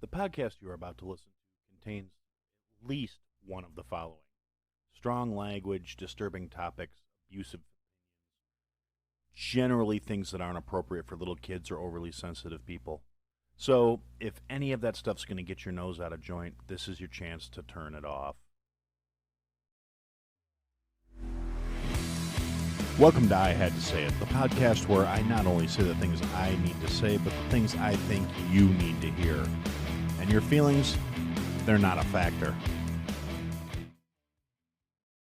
The podcast you are about to listen to contains at least one of the following: strong language, disturbing topics, abusive, generally things that aren't appropriate for little kids or overly sensitive people. So, if any of that stuff's going to get your nose out of joint, this is your chance to turn it off. Welcome to I Had to Say It, the podcast where I not only say the things I need to say, but the things I think you need to hear. And your feelings, they're not a factor.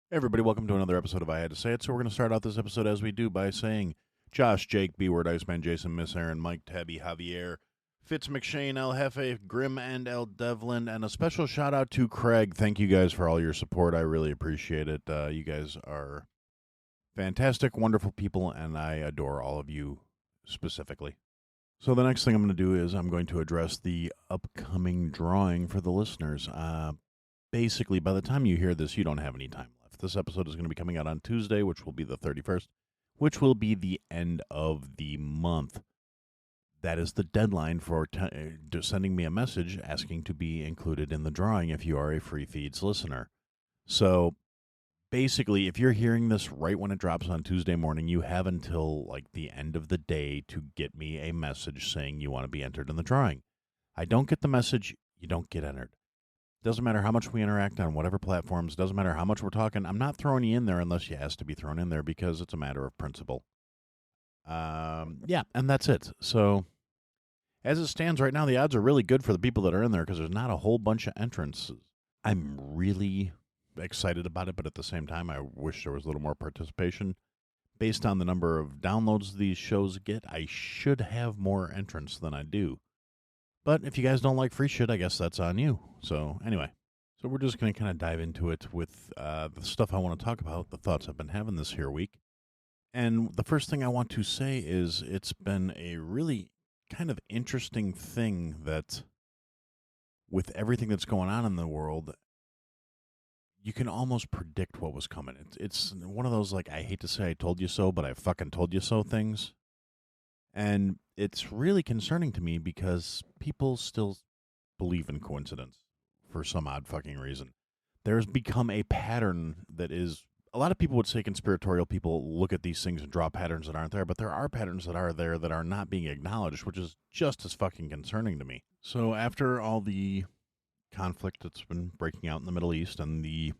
Hey everybody, welcome to another episode of I Had to Say It. So we're going to start out this episode as we do by saying Josh, Jake, B-Word, Iceman, Jason, Miss Aaron, Mike, Tabby, Javier, Fitz, McShane, El Jefe, Grim, and El Devlin, and a special shout out to Craig. Thank you guys for all your support. I really appreciate it. You guys are fantastic, wonderful people, and I adore all of you specifically. So the next thing I'm going to do is I'm going to address the upcoming drawing for the listeners. Basically, by the time you hear this, you don't have any time left. This episode is going to be coming out on Tuesday, which will be the 31st, which will be the end of the month. That is the deadline for sending me a message asking to be included in the drawing if you are a Free Feeds listener. So basically, if you're hearing this right when it drops on Tuesday morning, you have until like the end of the day to get me a message saying you want to be entered in the drawing. I don't get the message, you don't get entered. Doesn't matter how much we interact on whatever platforms, doesn't matter how much we're talking, I'm not throwing you in there unless you ask to be thrown in there because it's a matter of principle. Yeah, and that's it. So as it stands right now, the odds are really good for the people that are in there because there's not a whole bunch of entrants. I'm really excited about it, but at the same time, I wish there was a little more participation. Based on the number of downloads these shows get, I should have more entrants than I do. But if you guys don't like free shit, I guess that's on you. So anyway, so we're just going to kind of dive into it with the stuff I want to talk about, the thoughts I've been having this here week. And the first thing I want to say is it's been a really kind of interesting thing that with everything that's going on in the world, you can almost predict what was coming. It's one of those, like, I hate to say I told you so, but I fucking told you so things. And it's really concerning to me because people still believe in coincidence for some odd fucking reason. There's become a pattern that is, a lot of people would say conspiratorial people look at these things and draw patterns that aren't there, but there are patterns that are there that are not being acknowledged, which is just as fucking concerning to me. So after all the conflict that's been breaking out in the Middle East and the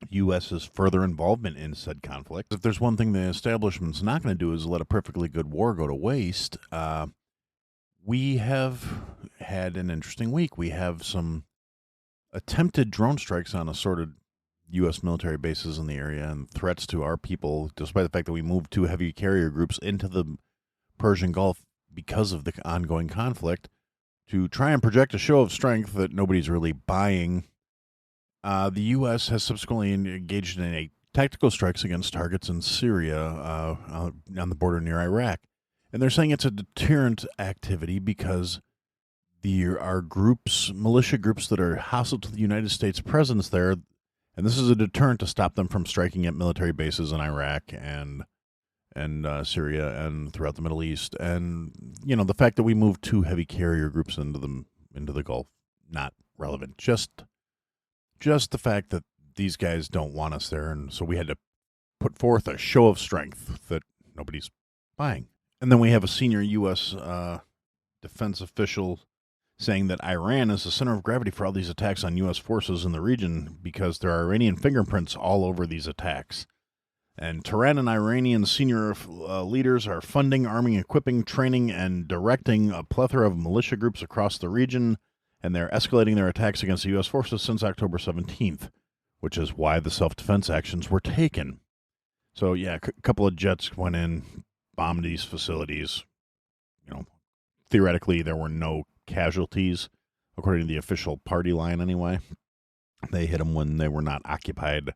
U.S.'s further involvement in said conflict, if there's one thing the establishment's not going to do is let a perfectly good war go to waste. We have had an interesting week. We have some attempted drone strikes on assorted U.S. military bases in the area and threats to our people, despite the fact that we moved two heavy carrier groups into the Persian Gulf because of the ongoing conflict, to try and project a show of strength that nobody's really buying. The U.S. has subsequently engaged in a tactical strikes against targets in Syria on the border near Iraq. And they're saying it's a deterrent activity because there are groups, militia groups that are hostile to the United States presence there, and this is a deterrent to stop them from striking at military bases in Iraq and Syria and throughout the Middle East. And, you know, the fact that we moved two heavy carrier groups into the Gulf, not relevant. Just the fact that these guys don't want us there, and so we had to put forth a show of strength that nobody's buying. And then we have a senior U.S. defense official saying that Iran is the center of gravity for all these attacks on U.S. forces in the region because there are Iranian fingerprints all over these attacks. And Tehran and Iranian senior leaders are funding, arming, equipping, training, and directing a plethora of militia groups across the region, and they're escalating their attacks against the U.S. forces since October 17th, which is why the self-defense actions were taken. So, yeah, a couple of jets went in, bombed these facilities. You know, theoretically, there were no casualties, according to the official party line anyway. They hit them when they were not occupied.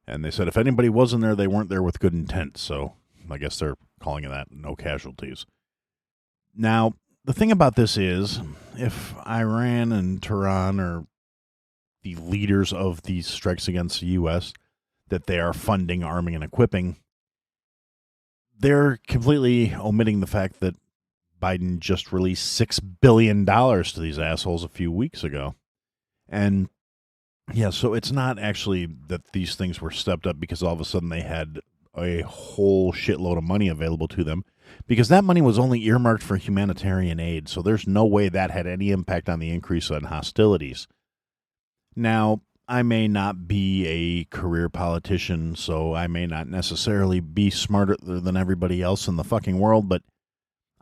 And they said if anybody was in there, they weren't there with good intent. So I guess they're calling it that, no casualties. Now, the thing about this is, if Iran and Tehran are the leaders of these strikes against the U.S., that they are funding, arming, and equipping, they're completely omitting the fact that Biden just released $6 billion to these assholes a few weeks ago. And yeah, so it's not actually that these things were stepped up because all of a sudden they had a whole shitload of money available to them, because that money was only earmarked for humanitarian aid. So there's no way that had any impact on the increase in hostilities. Now, I may not be a career politician, so I may not necessarily be smarter than everybody else in the fucking world, but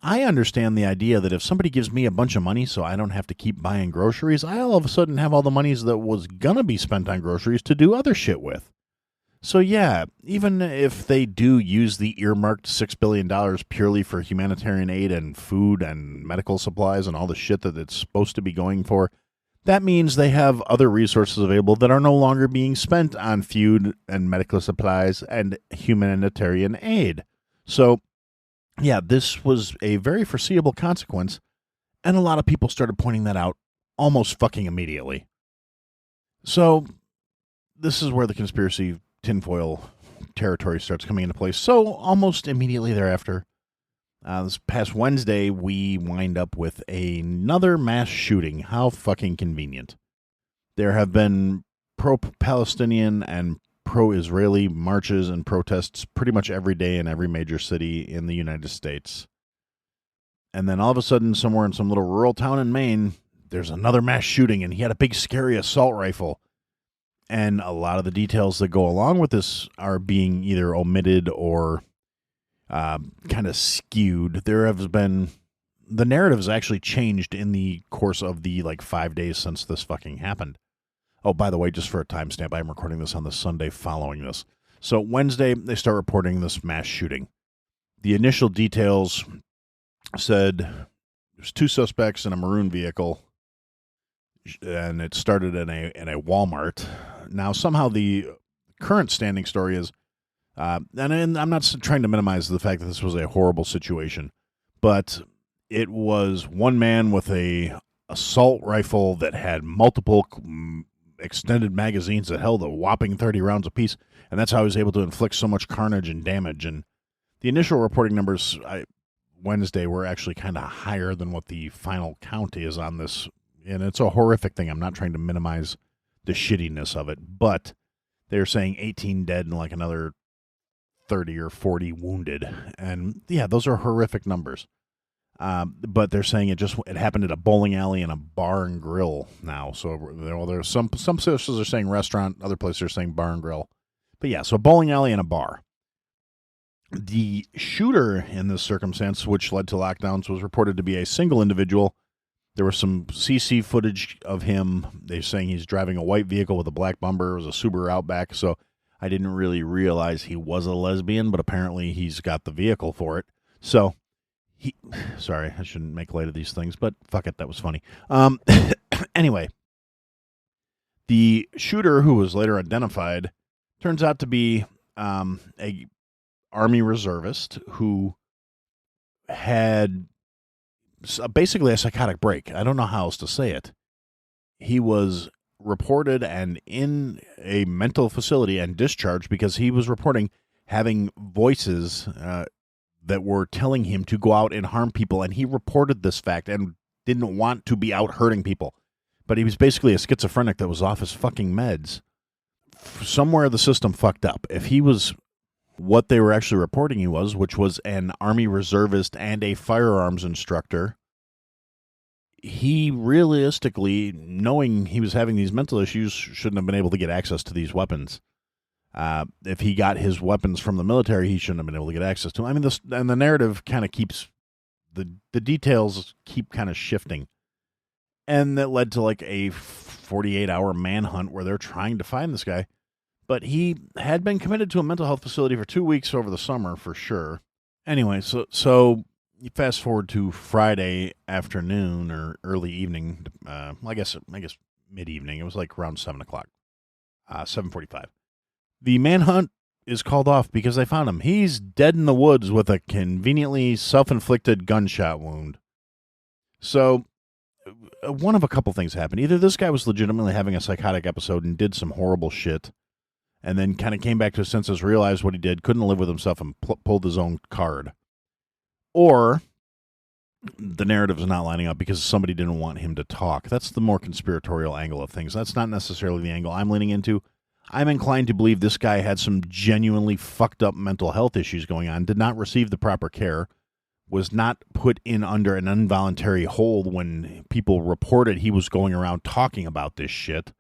I understand the idea that if somebody gives me a bunch of money so I don't have to keep buying groceries, I all of a sudden have all the monies that was going to be spent on groceries to do other shit with. So yeah, even if they do use the earmarked $6 billion purely for humanitarian aid and food and medical supplies and all the shit that it's supposed to be going for, that means they have other resources available that are no longer being spent on food and medical supplies and humanitarian aid. So yeah, this was a very foreseeable consequence, and a lot of people started pointing that out almost fucking immediately. So this is where the conspiracy tinfoil territory starts coming into place. So almost immediately thereafter, this past Wednesday, we wind up with another mass shooting. How fucking convenient. There have been pro-Palestinian and pro-Israeli marches and protests pretty much every day in every major city in the United States. And then all of a sudden, somewhere in some little rural town in Maine, there's another mass shooting, and he had a big, scary assault rifle. And a lot of the details that go along with this are being either omitted or kind of skewed. There has been... The narrative has actually changed in the course of the, 5 days since this fucking happened. Oh, by the way, just for a timestamp, I'm recording this on the Sunday following this. So Wednesday, they start reporting this mass shooting. The initial details said there's 2 suspects in a maroon vehicle, and it started in a Walmart. Now, somehow the current standing story is, and I'm not trying to minimize the fact that this was a horrible situation, but it was one man with a assault rifle that had multiple extended magazines that held a whopping 30 rounds apiece, and that's how he was able to inflict so much carnage and damage. And the initial reporting numbers Wednesday were actually kind of higher than what the final count is on this, and it's a horrific thing. I'm not trying to minimize the shittiness of it, but they're saying 18 dead and another 30 or 40 wounded, and yeah, those are horrific numbers. But they're saying it happened at a bowling alley and a bar and grill now. So there's some sources are saying restaurant, other places are saying bar and grill. But yeah, so a bowling alley and a bar. The shooter in this circumstance, which led to lockdowns, was reported to be a single individual. There was some CC footage of him. They're saying he's driving a white vehicle with a black bumper. It was a Subaru Outback, so I didn't really realize he was a lesbian, but apparently he's got the vehicle for it. So... Sorry, I shouldn't make light of these things, but fuck it, that was funny. Anyway, the shooter, who was later identified, turns out to be a Army reservist who had basically a psychotic break. I don't know how else to say it. He was reported and in a mental facility and discharged because he was reporting having voices that were telling him to go out and harm people, and he reported this fact and didn't want to be out hurting people. But he was basically a schizophrenic that was off his fucking meds. Somewhere the system fucked up. If he was what they were actually reporting he was, which was an Army reservist and a firearms instructor, he realistically, knowing he was having these mental issues, shouldn't have been able to get access to these weapons. If he got his weapons from the military, he shouldn't have been able to get access to them. I mean, and the narrative kind of keeps, the details keep kind of shifting. And that led to a 48-hour manhunt where they're trying to find this guy. But he had been committed to a mental health facility for 2 weeks over the summer, for sure. Anyway, so you fast forward to Friday afternoon or early evening. I guess mid-evening. It was around 7 o'clock, 7:45. The manhunt is called off because they found him. He's dead in the woods with a conveniently self-inflicted gunshot wound. So one of a couple things happened. Either this guy was legitimately having a psychotic episode and did some horrible shit, and then kind of came back to his senses, realized what he did, couldn't live with himself, and pulled his own card. Or the narrative's not lining up because somebody didn't want him to talk. That's the more conspiratorial angle of things. That's not necessarily the angle I'm leaning into. I'm inclined to believe this guy had some genuinely fucked up mental health issues going on, did not receive the proper care, was not put in under an involuntary hold when people reported he was going around talking about this shit,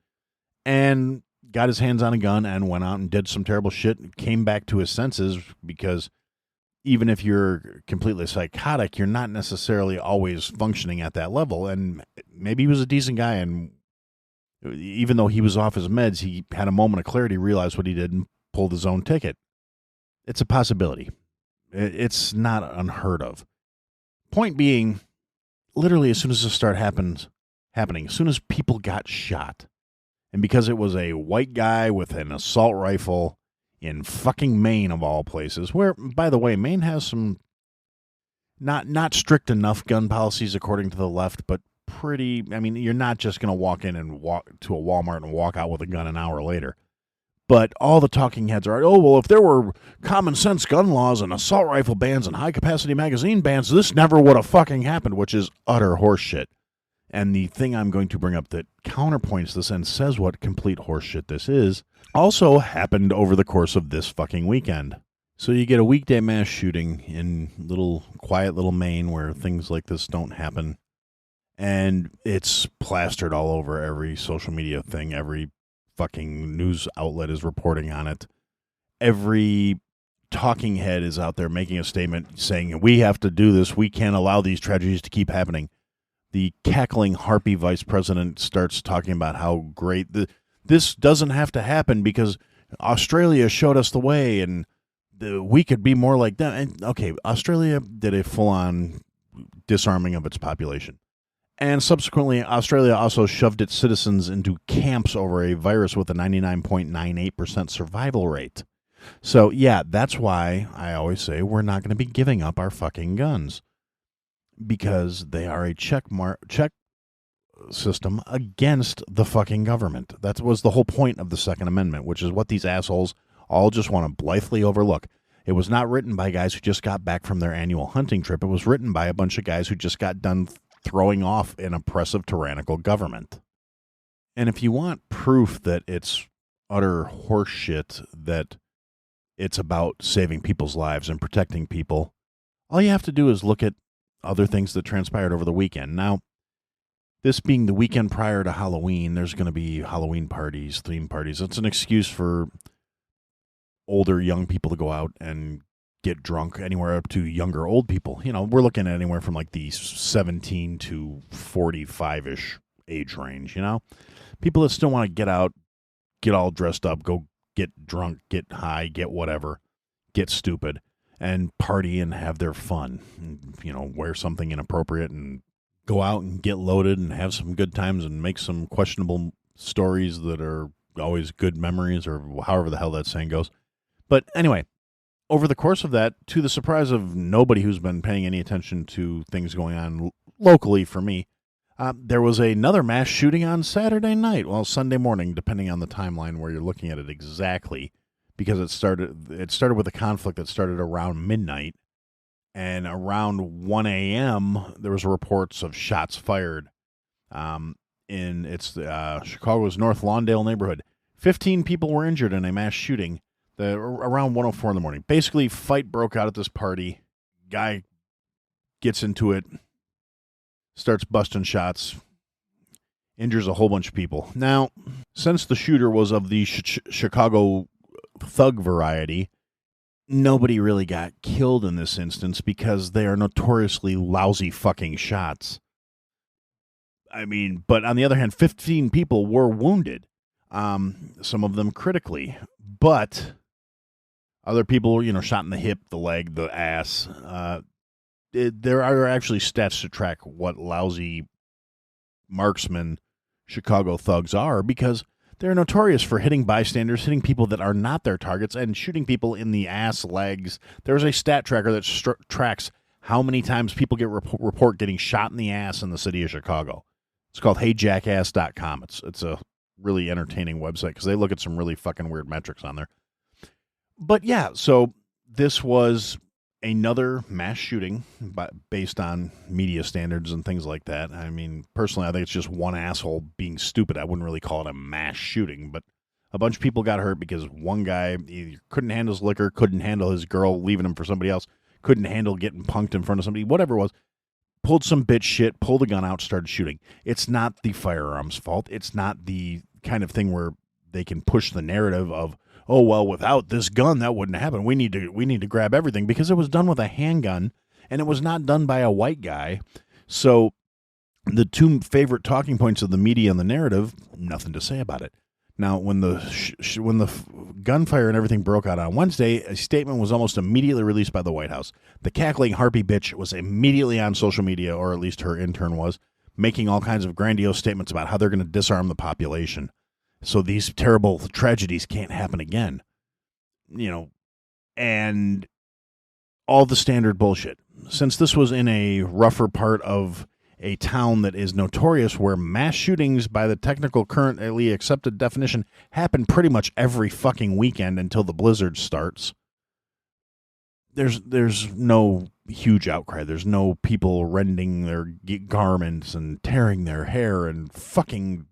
and got his hands on a gun and went out and did some terrible shit and came back to his senses, because even if you're completely psychotic, you're not necessarily always functioning at that level. And maybe he was a decent guy, and even though he was off his meds, he had a moment of clarity, realized what he did, and pulled his own ticket. It's a possibility. It's not unheard of. Point being, literally as soon as this started happening, as soon as people got shot, and because it was a white guy with an assault rifle in fucking Maine of all places, where, by the way, Maine has some not strict enough gun policies according to the left, but pretty, I mean, you're not just going to walk in and walk to a Walmart and walk out with a gun an hour later. But all the talking heads are, oh, well, if there were common sense gun laws and assault rifle bans and high-capacity magazine bans, this never would have fucking happened, which is utter horseshit. And the thing I'm going to bring up that counterpoints this and says what complete horseshit this is also happened over the course of this fucking weekend. So you get a weekday mass shooting in quiet little Maine where things like this don't happen. And it's plastered all over every social media thing. Every fucking news outlet is reporting on it. Every talking head is out there making a statement saying, we have to do this. We can't allow these tragedies to keep happening. The cackling harpy vice president starts talking about how great this doesn't have to happen because Australia showed us the way, and we could be more like them. And okay, Australia did a full-on disarming of its population. And subsequently, Australia also shoved its citizens into camps over a virus with a 99.98% survival rate. So, yeah, that's why I always say we're not going to be giving up our fucking guns. Because they are a check system against the fucking government. That was the whole point of the Second Amendment, which is what these assholes all just want to blithely overlook. It was not written by guys who just got back from their annual hunting trip. It was written by a bunch of guys who just got done throwing off an oppressive, tyrannical government. And if you want proof that it's utter horseshit, that it's about saving people's lives and protecting people, all you have to do is look at other things that transpired over the weekend. Now, this being the weekend prior to Halloween, there's going to be Halloween parties, theme parties. It's an excuse for older young people to go out and get drunk, anywhere up to younger old people. You know, we're looking at anywhere from like the 17 to 45-ish age range, you know? People that still want to get out, get all dressed up, go get drunk, get high, get whatever, get stupid, and party and have their fun. And, you know, wear something inappropriate and go out and get loaded and have some good times and make some questionable stories that are always good memories, or however the hell that saying goes. But anyway, over the course of that, to the surprise of nobody who's been paying any attention to things going on locally for me, there was another mass shooting on Saturday night. Well, Sunday morning, depending on the timeline where you're looking at it exactly, because it started with a conflict that started around midnight, and around 1 a.m. there was reports of shots fired in Chicago's North Lawndale neighborhood. 15 people were injured in a mass shooting around 1:04 in the morning. Basically, fight broke out at this party. Guy gets into it, starts busting shots, injures a whole bunch of people. Now, since the shooter was of the Chicago thug variety, nobody really got killed in this instance because they are notoriously lousy fucking shots. I mean, but on the other hand, 15 people were wounded, some of them critically, but other people, you know, shot in the hip, the leg, the ass. There are actually stats to track what lousy marksmen Chicago thugs are, because they're notorious for hitting bystanders, hitting people that are not their targets, and shooting people in the ass, legs. There's a stat tracker that tracks how many times people get report getting shot in the ass in the city of Chicago. It's called HeyJackass.com. It's a really entertaining website because they look at some really fucking weird metrics on there. But yeah, so this was another mass shooting based on media standards and things like that. I mean, personally, I think it's just one asshole being stupid. I wouldn't really call it a mass shooting, but a bunch of people got hurt because one guy either couldn't handle his liquor, couldn't handle his girl leaving him for somebody else, couldn't handle getting punked in front of somebody, whatever it was, pulled some bitch shit, pulled a gun out, started shooting. It's not the firearm's fault. It's not the kind of thing where they can push the narrative of, oh, well, without this gun, that wouldn't happen. We need to grab everything, because it was done with a handgun, and it was not done by a white guy. So the two favorite talking points of the media and the narrative, nothing to say about it. Now, when the gunfire and everything broke out on Wednesday, a statement was almost immediately released by the White House. The cackling harpy bitch was immediately on social media, or at least her intern was, making all kinds of grandiose statements about how they're going to disarm the population so these terrible tragedies can't happen again. And all the standard bullshit. Since this was in a rougher part of a town that is notorious where mass shootings, by the technical currently accepted definition, happen pretty much every fucking weekend until the blizzard starts, there's no huge outcry. There's no people rending their garments and tearing their hair and fucking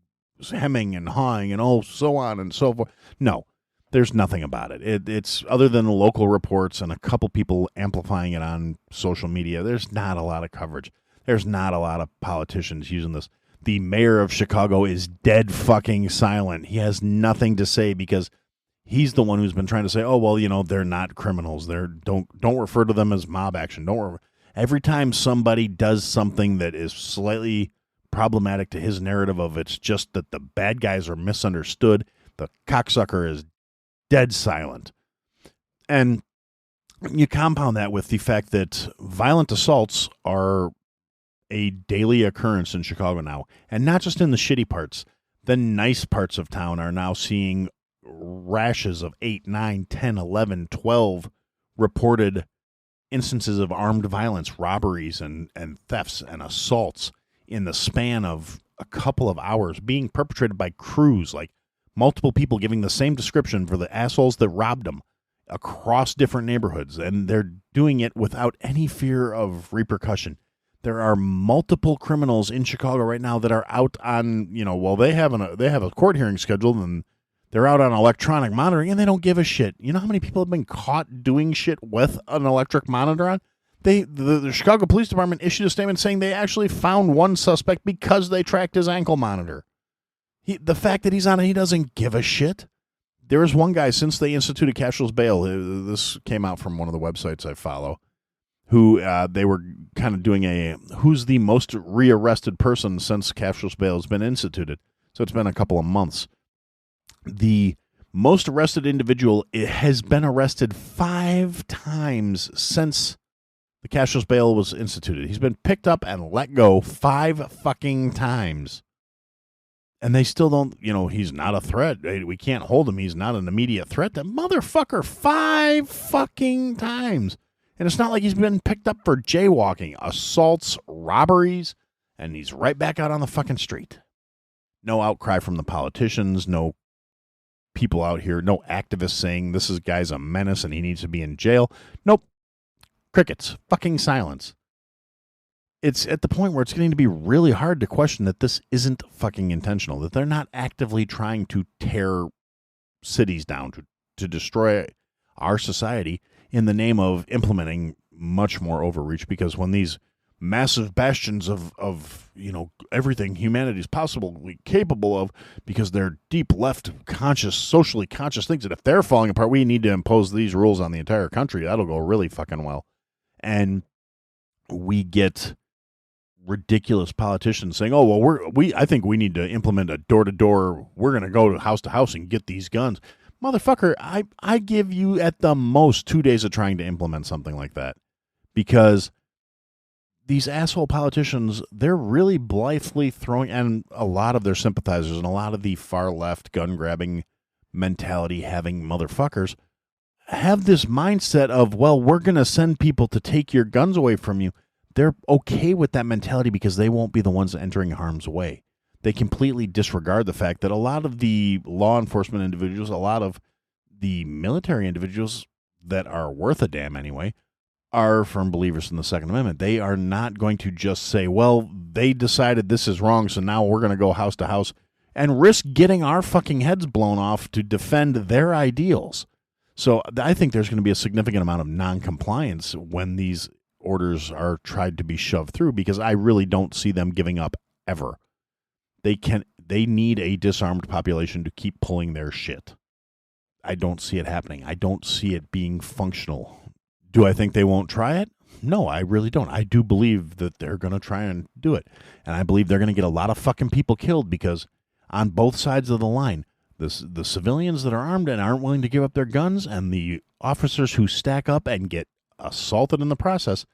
hemming and hawing and so on and so forth. No, there's nothing about it. It's other than the local reports and a couple people amplifying it on social media. There's not a lot of coverage. There's not a lot of politicians using this. The mayor of Chicago is dead fucking silent. He has nothing to say because he's the one who's been trying to say, oh, well, they're not criminals. Don't refer to them as mob action. Every time somebody does something that is slightly problematic to his narrative of it's just that the bad guys are misunderstood, the cocksucker is dead silent. And you compound that with the fact that violent assaults are a daily occurrence in Chicago now, and not just in the shitty parts. The nice parts of town are now seeing rashes of 8, 9, 10, 11, 12 reported instances of armed violence, robberies and thefts and assaults in the span of a couple of hours, being perpetrated by crews, like multiple people giving the same description for the assholes that robbed them across different neighborhoods, and they're doing it without any fear of repercussion. There are multiple criminals in Chicago right now that are out on, they have a court hearing scheduled, and they're out on electronic monitoring, and they don't give a shit. You know how many people have been caught doing shit with an electric monitor on? The Chicago Police Department issued a statement saying they actually found one suspect because they tracked his ankle monitor. The fact that he's on it, he doesn't give a shit. There is one guy, since they instituted cashless bail, this came out from one of the websites I follow, who they were kind of doing who's the most rearrested person since cashless bail has been instituted. So it's been a couple of months. The most arrested individual has been arrested 5 times since the cashless bail was instituted. He's been picked up and let go 5 fucking times. And they still don't, he's not a threat. We can't hold him. He's not an immediate threat. That motherfucker 5 fucking times. And it's not like he's been picked up for jaywalking, assaults, robberies, and he's right back out on the fucking street. No outcry from the politicians, no people out here, no activists saying this guy's a menace and he needs to be in jail. Nope. Crickets. Fucking silence. It's at the point where it's getting to be really hard to question that this isn't fucking intentional, that they're not actively trying to tear cities down, to destroy our society in the name of implementing much more overreach. Because when these massive bastions of everything humanity's possibly capable of, because they're deep left conscious, socially conscious things, that if they're falling apart, we need to impose these rules on the entire country. That'll go really fucking well. And we get ridiculous politicians saying, oh, well, I think we need to implement a door-to-door, we're going to go house to house and get these guns. Motherfucker, I give you at the most 2 days of trying to implement something like that, because these asshole politicians, they're really blithely throwing, and a lot of their sympathizers and a lot of the far left gun-grabbing mentality having motherfuckers have this mindset of, well, we're going to send people to take your guns away from you. They're okay with that mentality because they won't be the ones entering harm's way. They completely disregard the fact that a lot of the law enforcement individuals, a lot of the military individuals that are worth a damn anyway, are firm believers in the Second Amendment. They are not going to just say, well, they decided this is wrong, so now we're going to go house to house and risk getting our fucking heads blown off to defend their ideals. So I think there's going to be a significant amount of non-compliance when these orders are tried to be shoved through, because I really don't see them giving up ever. They need a disarmed population to keep pulling their shit. I don't see it happening. I don't see it being functional. Do I think they won't try it? No, I really don't. I do believe that they're going to try and do it. And I believe they're going to get a lot of fucking people killed, because on both sides of the line, the civilians that are armed and aren't willing to give up their guns, and the officers who stack up and get assaulted in the process,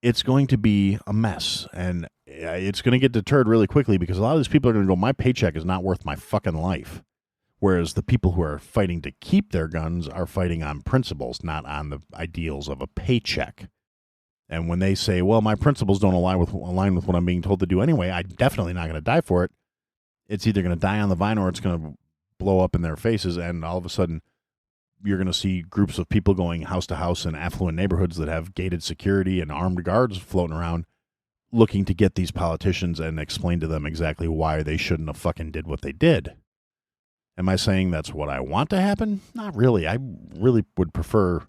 it's going to be a mess. And it's going to get deterred really quickly, because a lot of these people are going to go, my paycheck is not worth my fucking life. Whereas the people who are fighting to keep their guns are fighting on principles, not on the ideals of a paycheck. And when they say, well, my principles don't align with what I'm being told to do anyway, I'm definitely not going to die for it. It's either going to die on the vine or it's going to blow up in their faces. And all of a sudden, you're going to see groups of people going house to house in affluent neighborhoods that have gated security and armed guards floating around, looking to get these politicians and explain to them exactly why they shouldn't have fucking did what they did. Am I saying that's what I want to happen? Not really. I really would prefer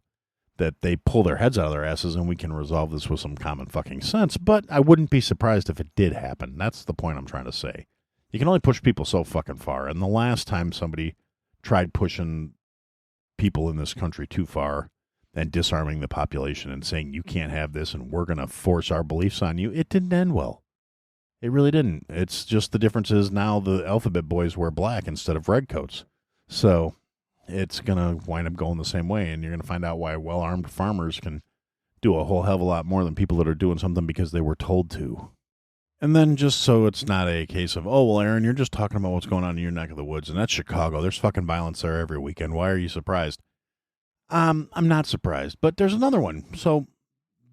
that they pull their heads out of their asses and we can resolve this with some common fucking sense, but I wouldn't be surprised if it did happen. That's the point I'm trying to say. You can only push people so fucking far, and the last time somebody tried pushing people in this country too far and disarming the population and saying, you can't have this and we're going to force our beliefs on you, it didn't end well. It really didn't. It's just the difference is now the alphabet boys wear black instead of red coats. So it's going to wind up going the same way, and you're going to find out why well-armed farmers can do a whole hell of a lot more than people that are doing something because they were told to. And then just so it's not a case of, oh, well, Aaron, you're just talking about what's going on in your neck of the woods, and that's Chicago. There's fucking violence there every weekend. Why are you surprised? I'm not surprised, but there's another one. So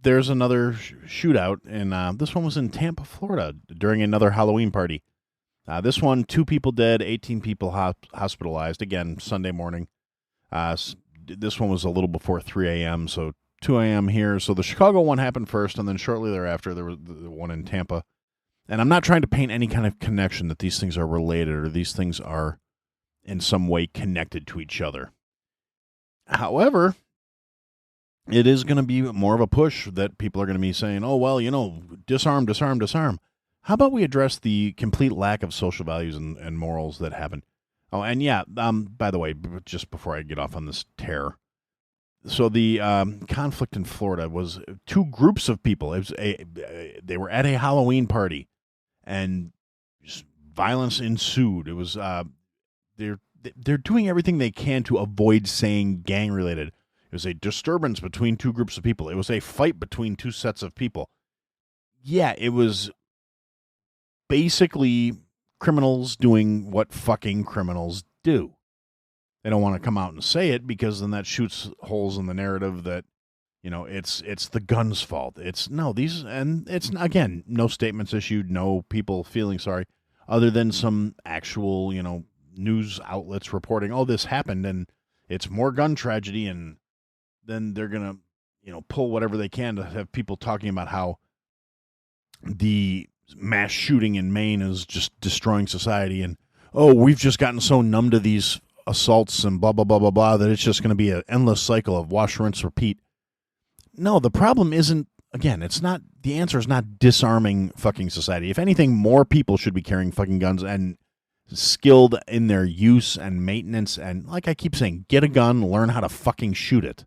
there's another shootout, and this one was in Tampa, Florida, during another Halloween party. This one, 2 people dead, 18 people hospitalized, again, Sunday morning. This one was a little before 3 a.m., so 2 a.m. here. So the Chicago one happened first, and then shortly thereafter, there was the one in Tampa. And I'm not trying to paint any kind of connection that these things are related or these things are in some way connected to each other. However, it is going to be more of a push that people are going to be saying, oh, well, disarm, disarm, disarm. How about we address the complete lack of social values and morals that happen? Oh, and yeah, by the way, just before I get off on this tear, so the conflict in Florida was 2 groups of people. It was they were at a Halloween party, and violence ensued. It was they're doing everything they can to avoid saying gang related. It was a disturbance between 2 groups of people. It was a fight between 2 sets of people. Yeah, it was basically criminals doing what fucking criminals do. They don't want to come out and say it because then that shoots holes in the narrative that, it's the gun's fault. It's again, no statements issued, no people feeling sorry, other than some actual, news outlets reporting, oh, this happened and it's more gun tragedy, and then they're going to, pull whatever they can to have people talking about how the mass shooting in Maine is just destroying society, and, oh, we've just gotten so numb to these assaults and blah, blah, blah, blah, blah, that it's just going to be an endless cycle of wash, rinse, repeat. No, the problem isn't, again, the answer is not disarming fucking society. If anything, more people should be carrying fucking guns and skilled in their use and maintenance. And like I keep saying, get a gun, learn how to fucking shoot it.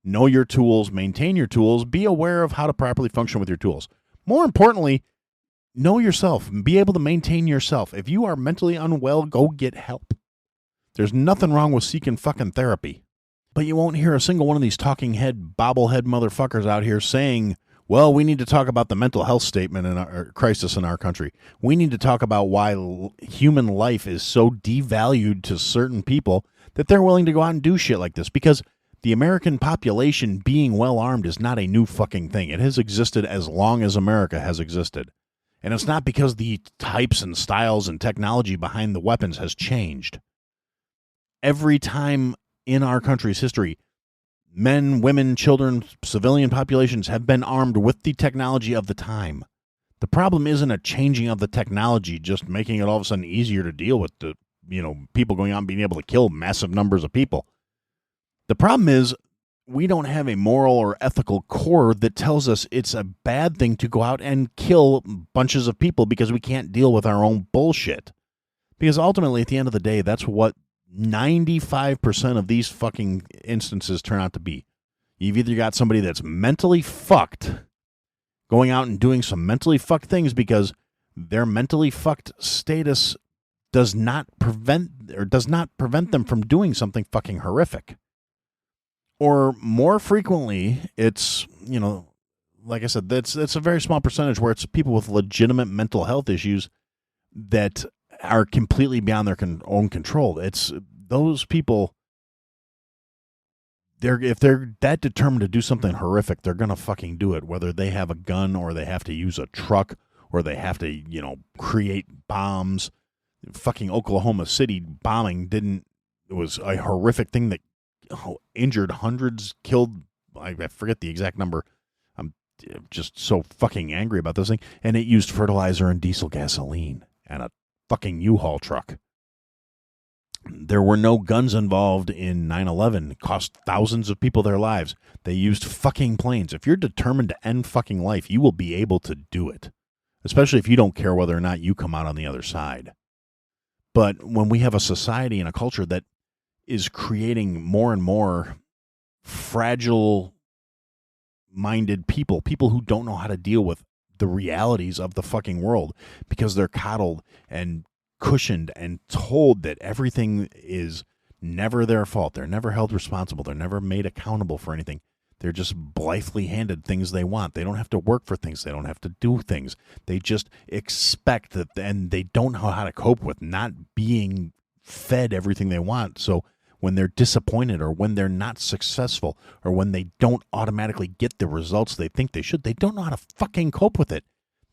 Know your tools, maintain your tools, be aware of how to properly function with your tools. More importantly, know yourself and be able to maintain yourself. If you are mentally unwell, go get help. There's nothing wrong with seeking fucking therapy. But you won't hear a single one of these talking head, bobblehead motherfuckers out here saying, well, we need to talk about the mental health statement in our crisis in our country. We need to talk about why human life is so devalued to certain people that they're willing to go out and do shit like this. Because the American population being well-armed is not a new fucking thing. It has existed as long as America has existed. And it's not because the types and styles and technology behind the weapons has changed. Every time in our country's history, Men, women, children, civilian populations have been armed with the technology of the time. The problem isn't a changing of the technology, just making it all of a sudden easier to deal with the, people going out and being able to kill massive numbers of people. The problem is we don't have a moral or ethical core that tells us it's a bad thing to go out and kill bunches of people because we can't deal with our own bullshit. Because ultimately, at the end of the day, that's what 95% of these fucking instances turn out to be. You've either got somebody that's mentally fucked going out and doing some mentally fucked things because their mentally fucked status does not prevent them from doing something fucking horrific. Or more frequently, it's, like I said, it's a very small percentage where it's people with legitimate mental health issues that are completely beyond their own control. It's those people, if they're that determined to do something horrific, they're going to fucking do it, whether they have a gun or they have to use a truck or they have to, create bombs. Fucking Oklahoma City bombing it was a horrific thing that injured hundreds, killed, I forget the exact number. I'm just so fucking angry about this thing. And it used fertilizer and diesel gasoline and a fucking U-Haul truck. There were no guns involved in 9/11. It cost thousands of people their lives. They used fucking planes. If you're determined to end fucking life, you will be able to do it. Especially if you don't care whether or not you come out on the other side. But when we have a society and a culture that is creating more and more fragile-minded people who don't know how to deal with the realities of the fucking world because they're coddled and cushioned and told that everything is never their fault. They're never held responsible. They're never made accountable for anything. They're just blithely handed things they want. They don't have to work for things. They don't have to do things. They just expect that, and they don't know how to cope with not being fed everything they want. So when they're disappointed or when they're not successful or when they don't automatically get the results they think they should, they don't know how to fucking cope with it.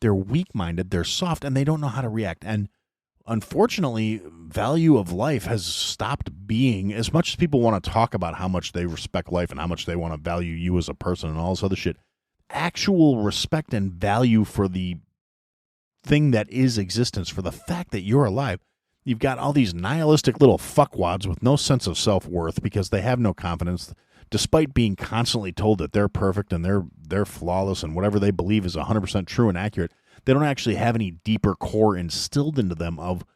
They're weak-minded, they're soft, and they don't know how to react. And unfortunately, value of life has stopped being, as much as people want to talk about how much they respect life and how much they want to value you as a person and all this other shit, actual respect and value for the thing that is existence, for the fact that you're alive. You've got all these nihilistic little fuckwads with no sense of self-worth because they have no confidence, despite being constantly told that they're perfect and they're flawless and whatever they believe is 100% true and accurate. They don't actually have any deeper core instilled into them of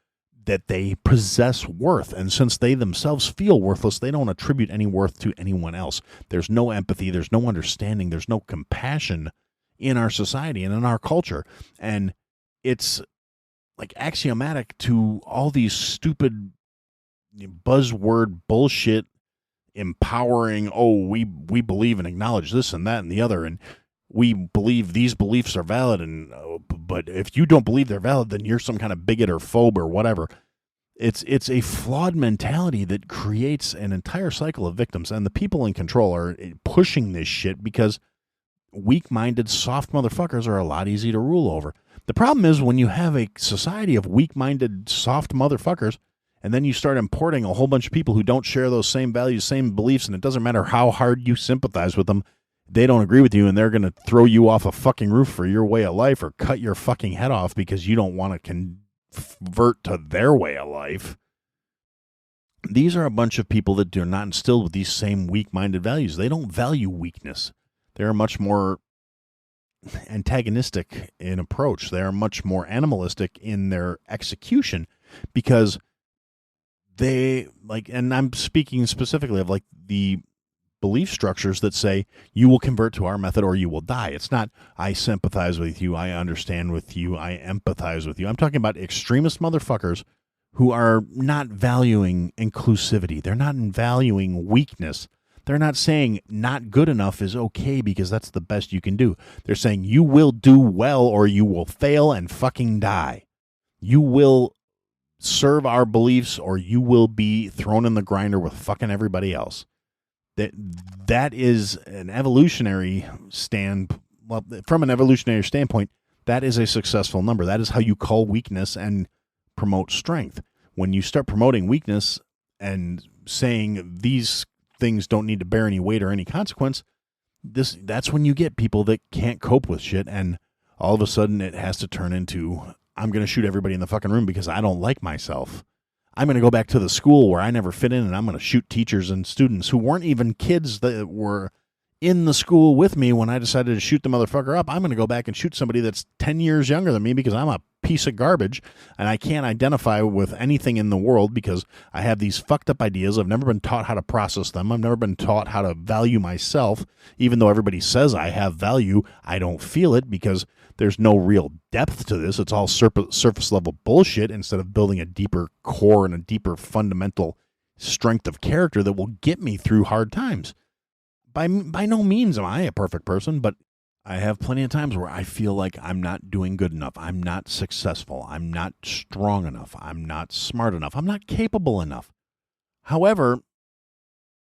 that they possess worth. And since they themselves feel worthless, they don't attribute any worth to anyone else. There's no empathy. There's no understanding. There's no compassion in our society and in our culture. And it's like axiomatic to all these stupid buzzword bullshit empowering, we believe and acknowledge this and that and the other, and we believe these beliefs are valid, and but if you don't believe they're valid, then you're some kind of bigot or phobe or whatever. It's a flawed mentality that creates an entire cycle of victims, and the people in control are pushing this shit because weak-minded, soft motherfuckers are a lot easy to rule over. The problem is when you have a society of weak-minded, soft motherfuckers, and then you start importing a whole bunch of people who don't share those same values, same beliefs, and it doesn't matter how hard you sympathize with them, they don't agree with you, and they're going to throw you off a fucking roof for your way of life or cut your fucking head off because you don't want to convert to their way of life. These are a bunch of people that are not instilled with these same weak-minded values. They don't value weakness. They're much more antagonistic in approach. They are much more animalistic in their execution because they, like, and I'm speaking specifically of like the belief structures that say you will convert to our method or you will die. It's not I sympathize with you, I understand with you, I empathize with you. I'm talking about extremist motherfuckers who are not valuing inclusivity. They're not valuing weakness. They're not saying not good enough is okay because that's the best you can do. They're saying you will do well or you will fail and fucking die. You will serve our beliefs or you will be thrown in the grinder with fucking everybody else. That is an evolutionary from an evolutionary standpoint, that is a successful number. That is how you cull weakness and promote strength. When you start promoting weakness and saying these things don't need to bear any weight or any consequence, that's when you get people that can't cope with shit, and all of a sudden it has to turn into, I'm going to shoot everybody in the fucking room because I don't like myself. I'm going to go back to the school where I never fit in, and I'm going to shoot teachers and students who weren't even kids that were in the school with me when I decided to shoot the motherfucker up. I'm going to go back and shoot somebody that's 10 years younger than me because I'm a piece of garbage and I can't identify with anything in the world because I have these fucked up ideas. I've never been taught how to process them. I've never been taught how to value myself. Even though everybody says I have value, I don't feel it because there's no real depth to this. It's all surface level bullshit instead of building a deeper core and a deeper fundamental strength of character that will get me through hard times. By no means am I a perfect person, but I have plenty of times where I feel like I'm not doing good enough. I'm not successful. I'm not strong enough. I'm not smart enough. I'm not capable enough. However,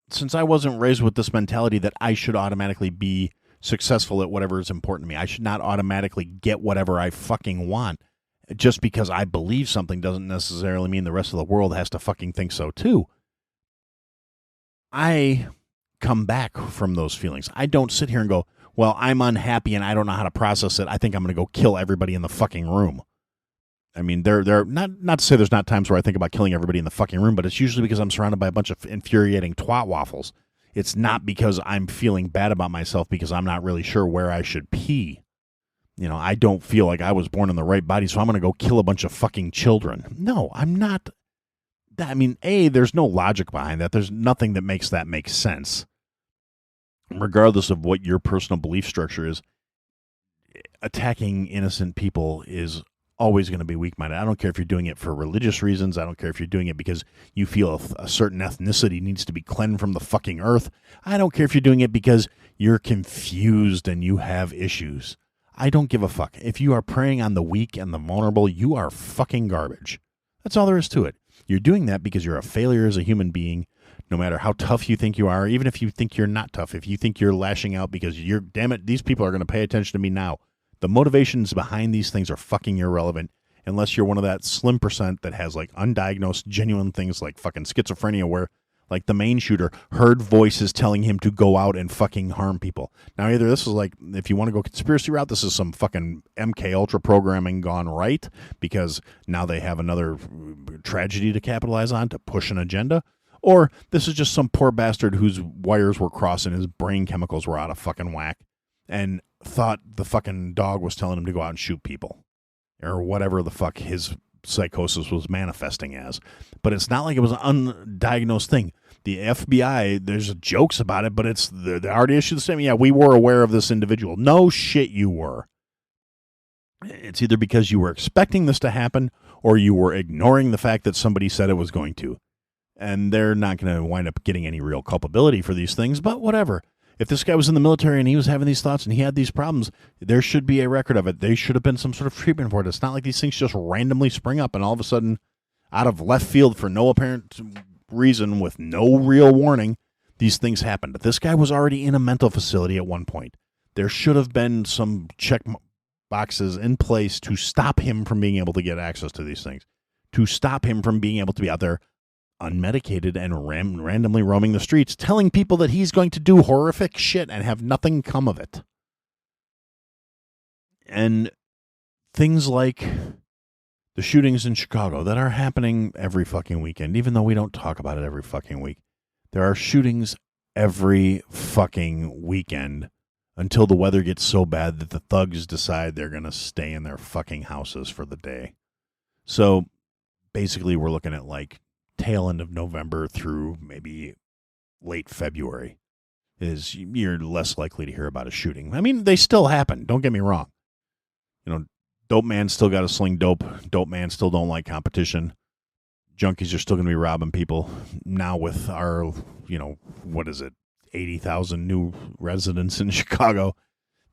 since I wasn't raised with this mentality that I should automatically be successful at whatever is important to me, I should not automatically get whatever I fucking want. Just because I believe something doesn't necessarily mean the rest of the world has to fucking think so too. I come back from those feelings. I don't sit here and go, well, I'm unhappy and I don't know how to process it. I think I'm going to go kill everybody in the fucking room. I mean, there not to say there's not times where I think about killing everybody in the fucking room, but it's usually because I'm surrounded by a bunch of infuriating twat waffles. It's not because I'm feeling bad about myself because I'm not really sure where I should pee. You know, I don't feel like I was born in the right body, so I'm going to go kill a bunch of fucking children. No, I'm not. I mean, there's no logic behind that. There's nothing that makes that make sense. Regardless of what your personal belief structure is, attacking innocent people is always going to be weak-minded. I don't care if you're doing it for religious reasons. I don't care if you're doing it because you feel a certain ethnicity needs to be cleansed from the fucking earth. I don't care if you're doing it because you're confused and you have issues. I don't give a fuck. If you are preying on the weak and the vulnerable, you are fucking garbage. That's all there is to it. You're doing that because you're a failure as a human being, no matter how tough you think you are, even if you think you're not tough, if you think you're lashing out because damn it, these people are going to pay attention to me now. The motivations behind these things are fucking irrelevant unless you're one of that slim percent that has like undiagnosed genuine things like fucking schizophrenia where like the main shooter heard voices telling him to go out and fucking harm people. Now either this is like, if you want to go conspiracy route, this is some fucking MK Ultra programming gone right because now they have another tragedy to capitalize on to push an agenda. Or this is just some poor bastard whose wires were crossed and his brain chemicals were out of fucking whack and thought the fucking dog was telling him to go out and shoot people. Or whatever the fuck his psychosis was manifesting as. But it's not like it was an undiagnosed thing. The FBI, there's jokes about it, but it's they already issued the statement. Yeah, we were aware of this individual. No shit you were. It's either because you were expecting this to happen or you were ignoring the fact that somebody said it was going to. And they're not going to wind up getting any real culpability for these things, but whatever. If this guy was in the military and he was having these thoughts and he had these problems, there should be a record of it. There should have been some sort of treatment for it. It's not like these things just randomly spring up and all of a sudden, out of left field for no apparent reason with no real warning, these things happen. But this guy was already in a mental facility at one point. There should have been some check boxes in place to stop him from being able to get access to these things, to stop him from being able to be out there unmedicated and randomly roaming the streets, telling people that he's going to do horrific shit and have nothing come of it. And things like the shootings in Chicago that are happening every fucking weekend, even though we don't talk about it every fucking week. There are shootings every fucking weekend until the weather gets so bad that the thugs decide they're going to stay in their fucking houses for the day. So basically we're looking at like tail end of November through maybe late February is you're less likely to hear about a shooting. I mean, they still happen. Don't get me wrong. You know, dope man still got to sling dope. Dope man still don't like competition. Junkies are still going to be robbing people. Now with our, 80,000 new residents in Chicago,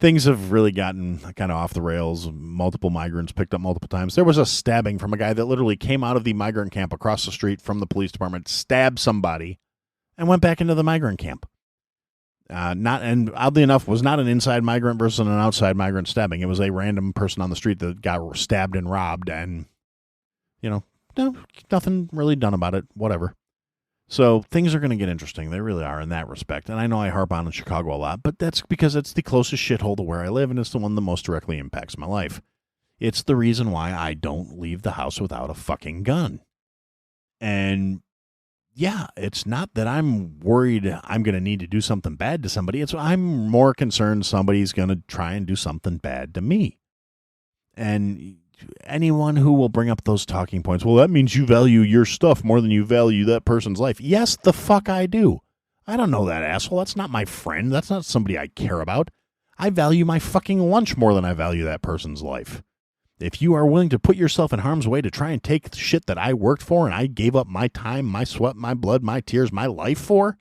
things have really gotten kind of off the rails. Multiple migrants picked up multiple times. There was a stabbing from a guy that literally came out of the migrant camp across the street from the police department, stabbed somebody, and went back into the migrant camp. And oddly enough, was not an inside migrant versus an outside migrant stabbing. It was a random person on the street that got stabbed and robbed, and, no, nothing really done about it. Whatever. So things are going to get interesting. They really are in that respect. And I know I harp on in Chicago a lot, but that's because it's the closest shithole to where I live, and it's the one that most directly impacts my life. It's the reason why I don't leave the house without a fucking gun. And yeah, it's not that I'm worried I'm going to need to do something bad to somebody. I'm more concerned somebody's going to try and do something bad to me. And anyone who will bring up those talking points, well, that means you value your stuff more than you value that person's life. Yes, the fuck I do. I don't know that asshole. That's not my friend. That's not somebody I care about. I value my fucking lunch more than I value that person's life. If you are willing to put yourself in harm's way to try and take the shit that I worked for and I gave up my time, my sweat, my blood, my tears, my life for,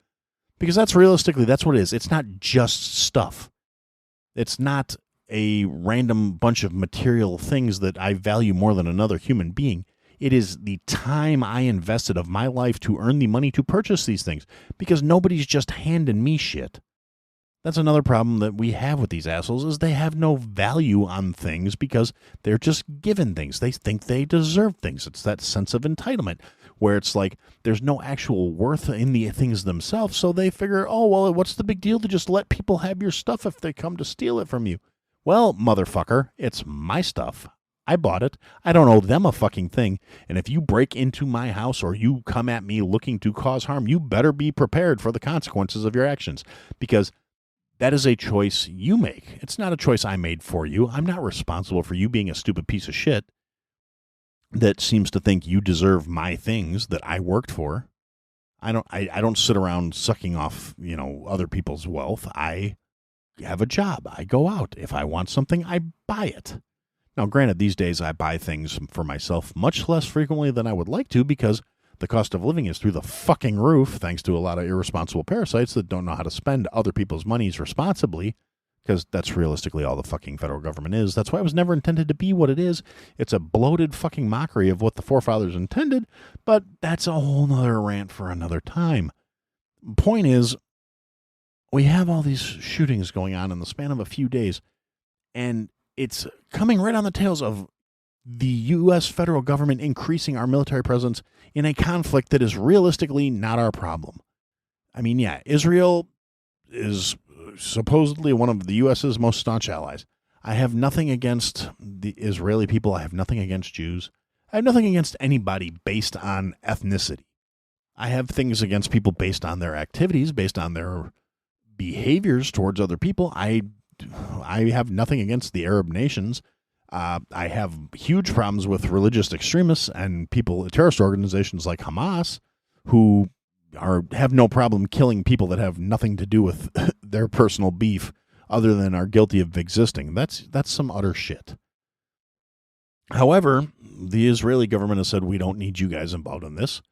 because that's realistically, that's what it is. It's not just stuff. It's not a random bunch of material things that I value more than another human being. It is the time I invested of my life to earn the money to purchase these things, because nobody's just handing me shit. That's another problem that we have with these assholes, is they have no value on things because they're just given things. They think they deserve things. It's that sense of entitlement where it's like there's no actual worth in the things themselves, so they figure, oh, well, what's the big deal to just let people have your stuff if they come to steal it from you? Well, motherfucker, it's my stuff. I bought it. I don't owe them a fucking thing. And if you break into my house or you come at me looking to cause harm, you better be prepared for the consequences of your actions, because that is a choice you make. It's not a choice I made for you. I'm not responsible for you being a stupid piece of shit that seems to think you deserve my things that I worked for. I don't sit around sucking off, other people's wealth. I have a job. I go out. If I want something, I buy it. Now, granted, these days I buy things for myself much less frequently than I would like to, because the cost of living is through the fucking roof, thanks to a lot of irresponsible parasites that don't know how to spend other people's monies responsibly, because that's realistically all the fucking federal government is. That's why it was never intended to be what it is. It's a bloated fucking mockery of what the forefathers intended, but that's a whole nother rant for another time. Point is, we have all these shootings going on in the span of a few days, and it's coming right on the tails of the U.S. federal government increasing our military presence in a conflict that is realistically not our problem. I mean, yeah, Israel is supposedly one of the U.S.'s most staunch allies. I have nothing against the Israeli people. I have nothing against Jews. I have nothing against anybody based on ethnicity. I have things against people based on their activities, based on their behaviors towards other people. I have nothing against the Arab nations. I have huge problems with religious extremists and people, terrorist organizations like Hamas, who have no problem killing people that have nothing to do with their personal beef, other than are guilty of existing. That's some utter shit. However, the Israeli government has said, we don't need you guys involved in this.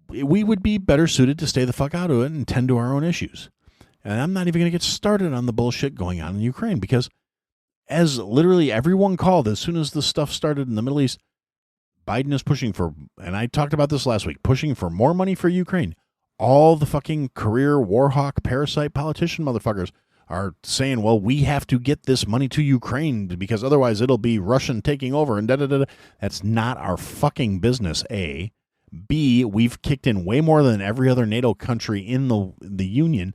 We would be better suited to stay the fuck out of it and tend to our own issues. And I'm not even going to get started on the bullshit going on in Ukraine, because as literally everyone called as soon as the stuff started in the Middle East, Biden is pushing for, and I talked about this last week, pushing for more money for Ukraine. All the fucking career warhawk parasite politician motherfuckers are saying, well, we have to get this money to Ukraine because otherwise it'll be Russian taking over and da-da-da-da. That's not our fucking business, A. B, we've kicked in way more than every other NATO country in the Union.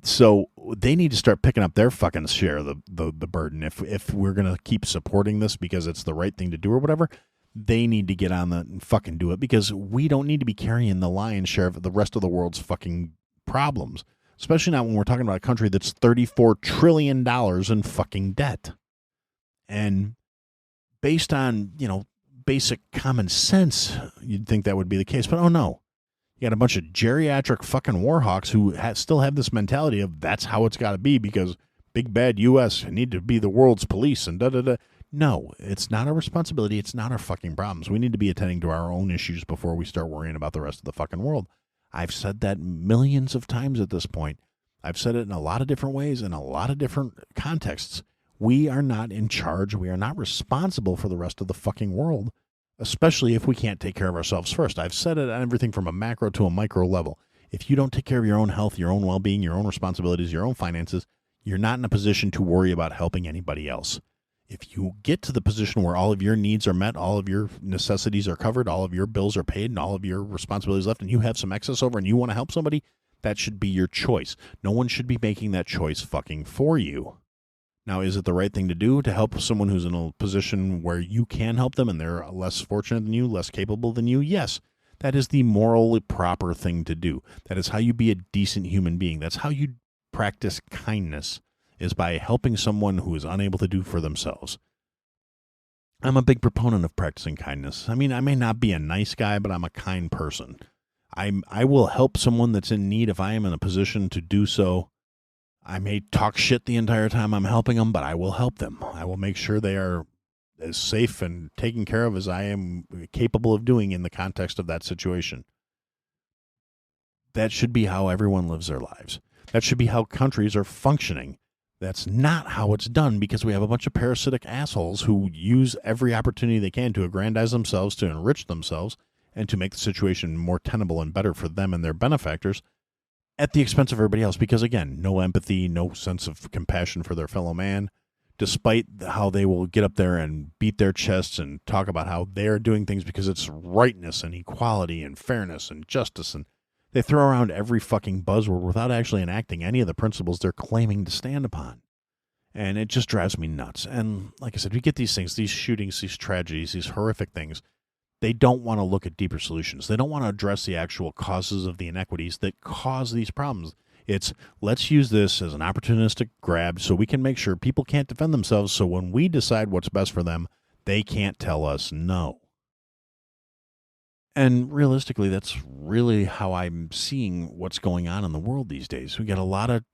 So they need to start picking up their fucking share of the burden. If we're going to keep supporting this because it's the right thing to do or whatever, they need to get on and fucking do it, because we don't need to be carrying the lion's share of the rest of the world's fucking problems, especially not when we're talking about a country that's $34 trillion in fucking debt. And based on, basic common sense, you'd think that would be the case, but oh no. You got a bunch of geriatric fucking warhawks who still have this mentality of that's how it's got to be because big bad U.S. need to be the world's police and da-da-da. No, it's not our responsibility. It's not our fucking problems. We need to be attending to our own issues before we start worrying about the rest of the fucking world. I've said that millions of times at this point. I've said it in a lot of different ways, in a lot of different contexts. We are not in charge. We are not responsible for the rest of the fucking world, especially if we can't take care of ourselves first. I've said it on everything from a macro to a micro level. If you don't take care of your own health, your own well-being, your own responsibilities, your own finances, you're not in a position to worry about helping anybody else. If you get to the position where all of your needs are met, all of your necessities are covered, all of your bills are paid, and all of your responsibilities left, and you have some excess over and you want to help somebody, that should be your choice. No one should be making that choice fucking for you. Now, is it the right thing to do to help someone who's in a position where you can help them and they're less fortunate than you, less capable than you? Yes, that is the morally proper thing to do. That is how you be a decent human being. That's how you practice kindness, is by helping someone who is unable to do for themselves. I'm a big proponent of practicing kindness. I mean, I may not be a nice guy, but I'm a kind person. I will help someone that's in need if I am in a position to do so. I may talk shit the entire time I'm helping them, but I will help them. I will make sure they are as safe and taken care of as I am capable of doing in the context of that situation. That should be how everyone lives their lives. That should be how countries are functioning. That's not how it's done, because we have a bunch of parasitic assholes who use every opportunity they can to aggrandize themselves, to enrich themselves, and to make the situation more tenable and better for them and their benefactors at the expense of everybody else. Because, again, no empathy, no sense of compassion for their fellow man, despite how they will get up there and beat their chests and talk about how they're doing things because it's rightness and equality and fairness and justice, and they throw around every fucking buzzword without actually enacting any of the principles they're claiming to stand upon. And it just drives me nuts. And like I said, we get these things, these shootings, these tragedies, these horrific things. They don't want to look at deeper solutions. They don't want to address the actual causes of the inequities that cause these problems. It's, let's use this as an opportunistic grab so we can make sure people can't defend themselves, so when we decide what's best for them, they can't tell us no. And realistically, that's really how I'm seeing what's going on in the world these days. We got a lot of,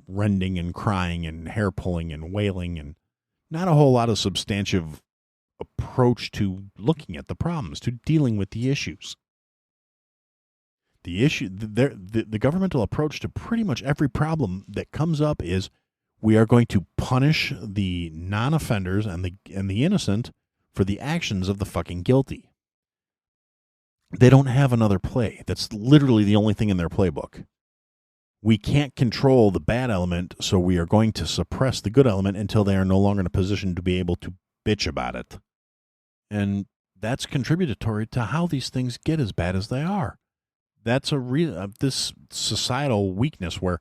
rending and crying and hair pulling and wailing, and not a whole lot of substantive approach to looking at the problems, to dealing with the issues. The governmental approach to pretty much every problem that comes up is, we are going to punish the non-offenders and the innocent for the actions of the fucking guilty. They don't have another play. That's literally the only thing in their playbook. We can't control the bad element, so we are going to suppress the good element until they are no longer in a position to be able to bitch about it. And that's contributory to how these things get as bad as they are. That's this societal weakness where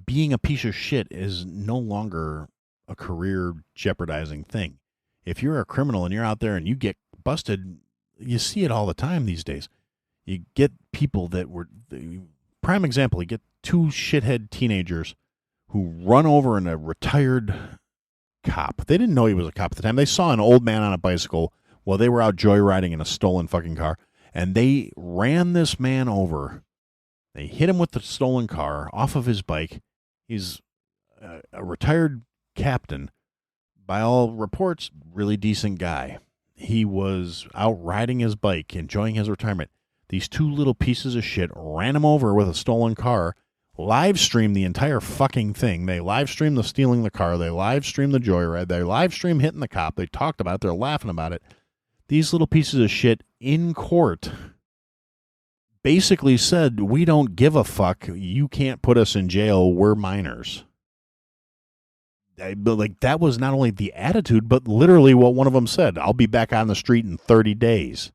being a piece of shit is no longer a career jeopardizing thing. If you're a criminal and you're out there and you get busted, you see it all the time these days. You get people that were, prime example, you get two shithead teenagers who run over a retired cop. They didn't know he was a cop at the time. They saw an old man on a bicycle while they were out joyriding in a stolen fucking car, and they ran this man over. They hit him with the stolen car off of his bike. He's a retired captain. By all reports, really decent guy. He was out riding his bike, enjoying his retirement. These two little pieces of shit ran him over with a stolen car, live streamed the entire fucking thing. They live streamed the stealing the car. They live streamed the joyride. They live streamed hitting the cop. They talked about it. They're laughing about it. These little pieces of shit in court basically said, we don't give a fuck. You can't put us in jail. We're minors. Like, that was not only the attitude, but literally what one of them said. I'll be back on the street in 30 days.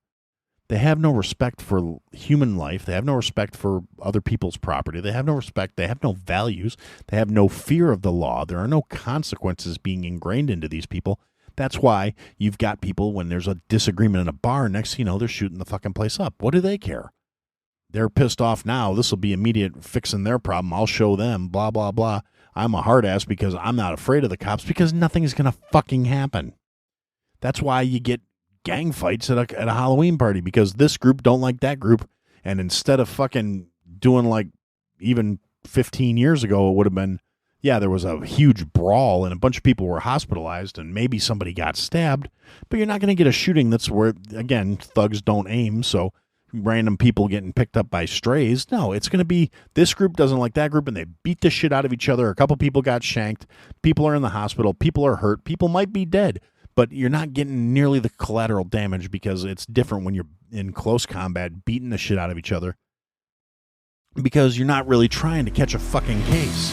They have no respect for human life. They have no respect for other people's property. They have no respect. They have no values. They have no fear of the law. There are no consequences being ingrained into these people. That's why you've got people, when there's a disagreement in a bar, next thing you know, they're shooting the fucking place up. What do they care? They're pissed off now. This will be immediate fixing their problem. I'll show them, blah, blah, blah. I'm a hard ass because I'm not afraid of the cops, because nothing's going to fucking happen. That's why you get gang fights at a Halloween party, because this group don't like that group. And instead of fucking doing like even 15 years ago, it would have been, yeah, there was a huge brawl and a bunch of people were hospitalized and maybe somebody got stabbed, but you're not going to get a shooting that's where, again, thugs don't aim, so random people getting picked up by strays. No, it's going to be, this group doesn't like that group and they beat the shit out of each other. A couple people got shanked. People are in the hospital. People are hurt. People might be dead, but you're not getting nearly the collateral damage, because it's different when you're in close combat beating the shit out of each other, because you're not really trying to catch a fucking case.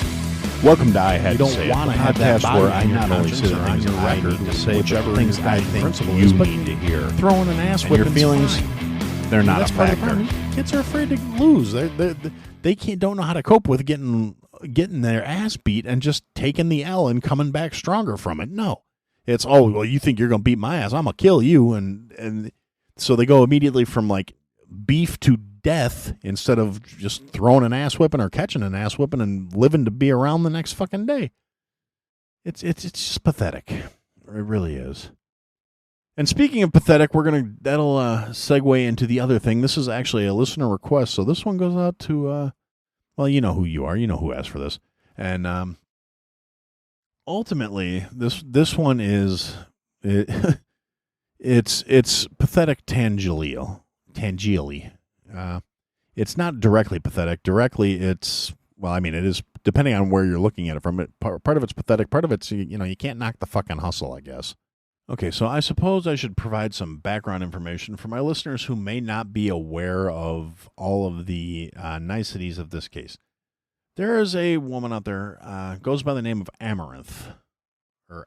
Welcome to I Had You to Say don't It, want the to have that podcast where I body in your not only conscience say the or on things your I record, need to say, but whichever the things I guiding think principle you is, but need to hear. throwing an ass And your whipping's feelings, fine. they're not That's a part of the factor. problem. Kids are afraid to lose. They don't know how to cope with getting their ass beat and just taking the L and coming back stronger from it. No, it's well, you think you're gonna beat my ass? I'm gonna kill you, and so they go immediately from like beef to death instead of just throwing an ass whipping or catching an ass whipping and living to be around the next fucking day. It's just pathetic. It really is. And speaking of pathetic, that'll segue into the other thing. This is actually a listener request, so this one goes out to well, you know who you are, you know who asked for this, and ultimately this one is it's pathetic tangentially. It's not directly pathetic. Directly, it's it is depending on where you're looking at it from. Part of it's pathetic. Part of it's you can't knock the fucking hustle, I guess. Okay, so I suppose I should provide some background information for my listeners who may not be aware of all of the niceties of this case. There is a woman out there, goes by the name of Amaranth, or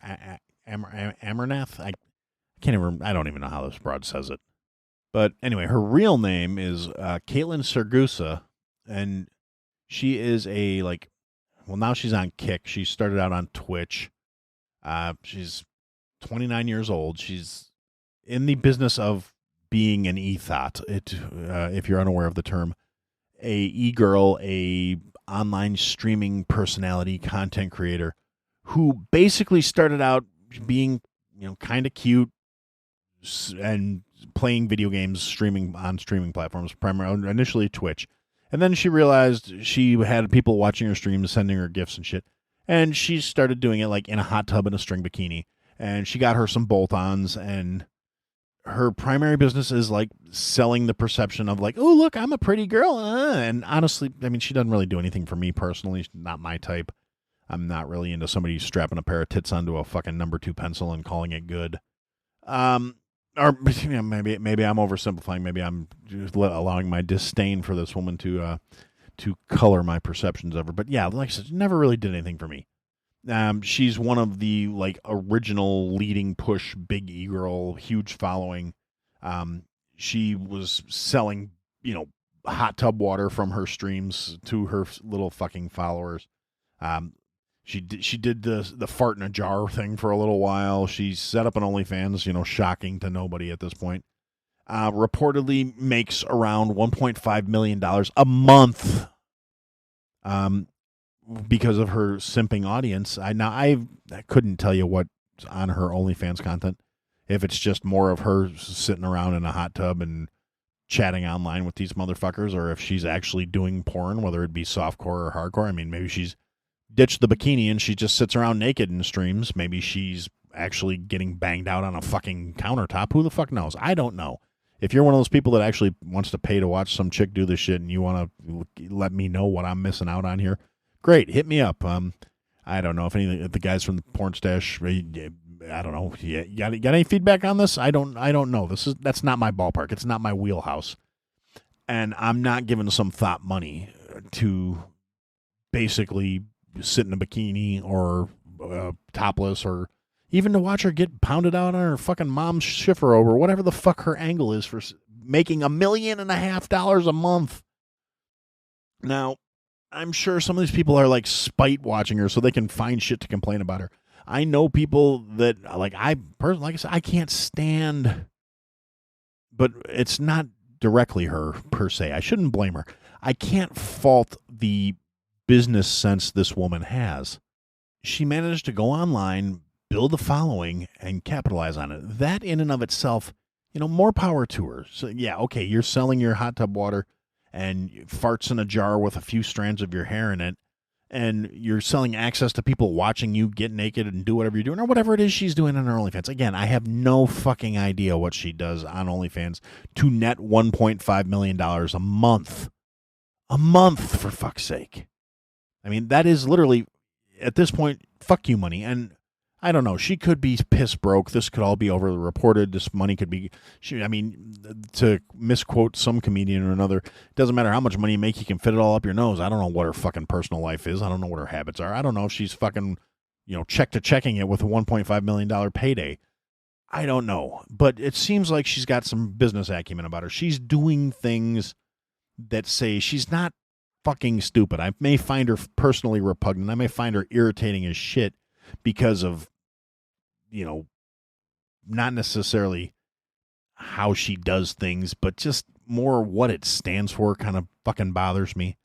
Amarnath. I don't even know how this broad says it. But anyway, her real name is Caitlin Sergusa, and she is now she's on Kick. She started out on Twitch. She's 29 years old. She's in the business of being an E-thot, if you're unaware of the term. A e-girl, a online streaming personality, content creator, who basically started out being, kind of cute and playing video games, streaming on streaming platforms, primarily initially Twitch. And then she realized she had people watching her streams, sending her gifts and shit. And she started doing it like in a hot tub in a string bikini. And she got her some bolt-ons, and her primary business is like selling the perception of like, oh, look, I'm a pretty girl. And honestly, she doesn't really do anything for me personally. She's not my type. I'm not really into somebody strapping a pair of tits onto a fucking number 2 pencil and calling it good. Or maybe I'm oversimplifying. Maybe I'm just allowing my disdain for this woman to color my perceptions of her. But yeah, like I said, she never really did anything for me. She's one of the original leading push big e-girl, huge following. She was selling, hot tub water from her streams to her little fucking followers. She did the fart in a jar thing for a little while. She set up an OnlyFans, shocking to nobody at this point. Reportedly makes around $1.5 million a month. Because of her simping audience. I couldn't tell you what's on her OnlyFans content. If it's just more of her sitting around in a hot tub and chatting online with these motherfuckers, or if she's actually doing porn, whether it be softcore or hardcore. Maybe she's ditched the bikini and she just sits around naked in streams. Maybe she's actually getting banged out on a fucking countertop. Who the fuck knows? I don't know. If you're one of those people that actually wants to pay to watch some chick do this shit and you want to let me know what I'm missing out on here, great, hit me up. I don't know if the guys from the Porn Stash, I don't know. You got any feedback on this? I don't know. That's not my ballpark. It's not my wheelhouse, and I'm not giving some thought money to basically sit in a bikini or topless, or even to watch her get pounded out on her fucking mom's shiffer over whatever the fuck her angle is for making $1.5 million a month. Now, I'm sure some of these people are spite watching her so they can find shit to complain about her. I know people that I said, I can't stand, but it's not directly her per se. I shouldn't blame her. I can't fault the business sense this woman has. She managed to go online, build a following, and capitalize on it. That in and of itself, more power to her. So yeah, okay, you're selling your hot tub water and farts in a jar with a few strands of your hair in it, and you're selling access to people watching you get naked and do whatever you're doing, or whatever it is she's doing on her OnlyFans. Again, I have no fucking idea what she does on OnlyFans to net $1.5 million a month. A month, for fuck's sake. That is literally, at this point, fuck you money. And I don't know. She could be piss broke. This could all be over reported. This money could be. I mean, to misquote some comedian or another, it doesn't matter how much money you make, you can fit it all up your nose. I don't know what her fucking personal life is. I don't know what her habits are. I don't know if she's fucking, check to checking it with a $1.5 million payday. I don't know. But it seems like she's got some business acumen about her. She's doing things that say she's not fucking stupid. I may find her personally repugnant. I may find her irritating as shit because of, not necessarily how she does things, but just more what it stands for kind of fucking bothers me.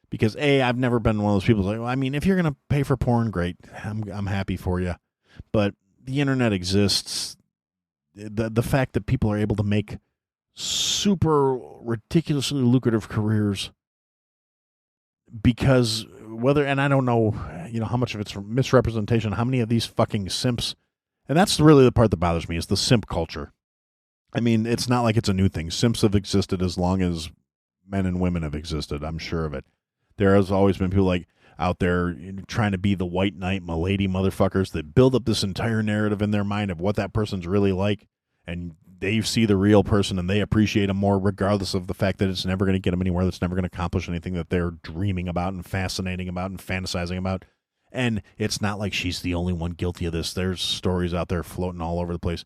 Because I've never been one of those people like, well, I mean, if you're going to pay for porn, great. I'm happy for you. But the internet exists. The fact that people are able to make super ridiculously lucrative careers because and I don't know, how much of it's misrepresentation, how many of these fucking simps, and that's really the part that bothers me, is the simp culture. I mean, it's not like it's a new thing. Simps have existed as long as men and women have existed. I'm sure of it. There has always been people like out there trying to be the white knight, milady motherfuckers that build up this entire narrative in their mind of what that person's really like, and they see the real person and they appreciate him more regardless of the fact that it's never going to get them anywhere, that's never going to accomplish anything that they're dreaming about and fascinating about and fantasizing about. And it's not like she's the only one guilty of this. There's stories out there floating all over the place.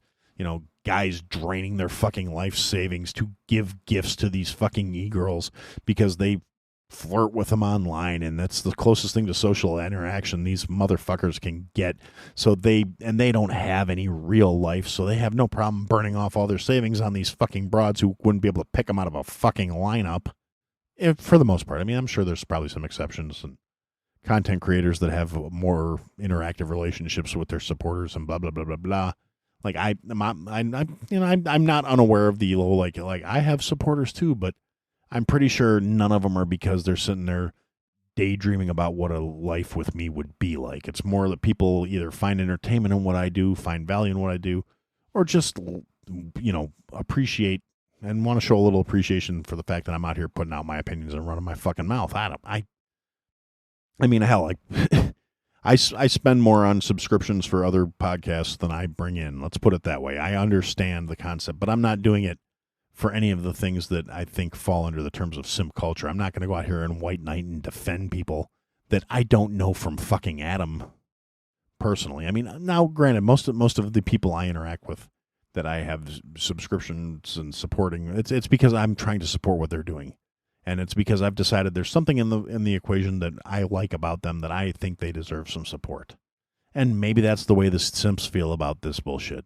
Guys draining their fucking life savings to give gifts to these fucking e-girls because they flirt with them online, and that's the closest thing to social interaction these motherfuckers can get. So they don't have any real life, so they have no problem burning off all their savings on these fucking broads who wouldn't be able to pick them out of a fucking lineup, for the most part. I mean, I'm sure there's probably some exceptions and content creators that have more interactive relationships with their supporters and blah blah blah blah blah. Like I'm not unaware of the like I have supporters too, but I'm pretty sure none of them are because they're sitting there daydreaming about what a life with me would be like. It's more that people either find entertainment in what I do, find value in what I do, or just, appreciate and want to show a little appreciation for the fact that I'm out here putting out my opinions and running my fucking mouth. I mean, hell, I spend more on subscriptions for other podcasts than I bring in. Let's put it that way. I understand the concept, but I'm not doing it for any of the things that I think fall under the terms of simp culture. I'm not going to go out here and white knight and defend people that I don't know from fucking Adam personally. I mean, now granted, most of the people I interact with that I have subscriptions and supporting, it's because I'm trying to support what they're doing. And it's because I've decided there's something in the equation that I like about them that I think they deserve some support. And maybe that's the way the simps feel about this bullshit.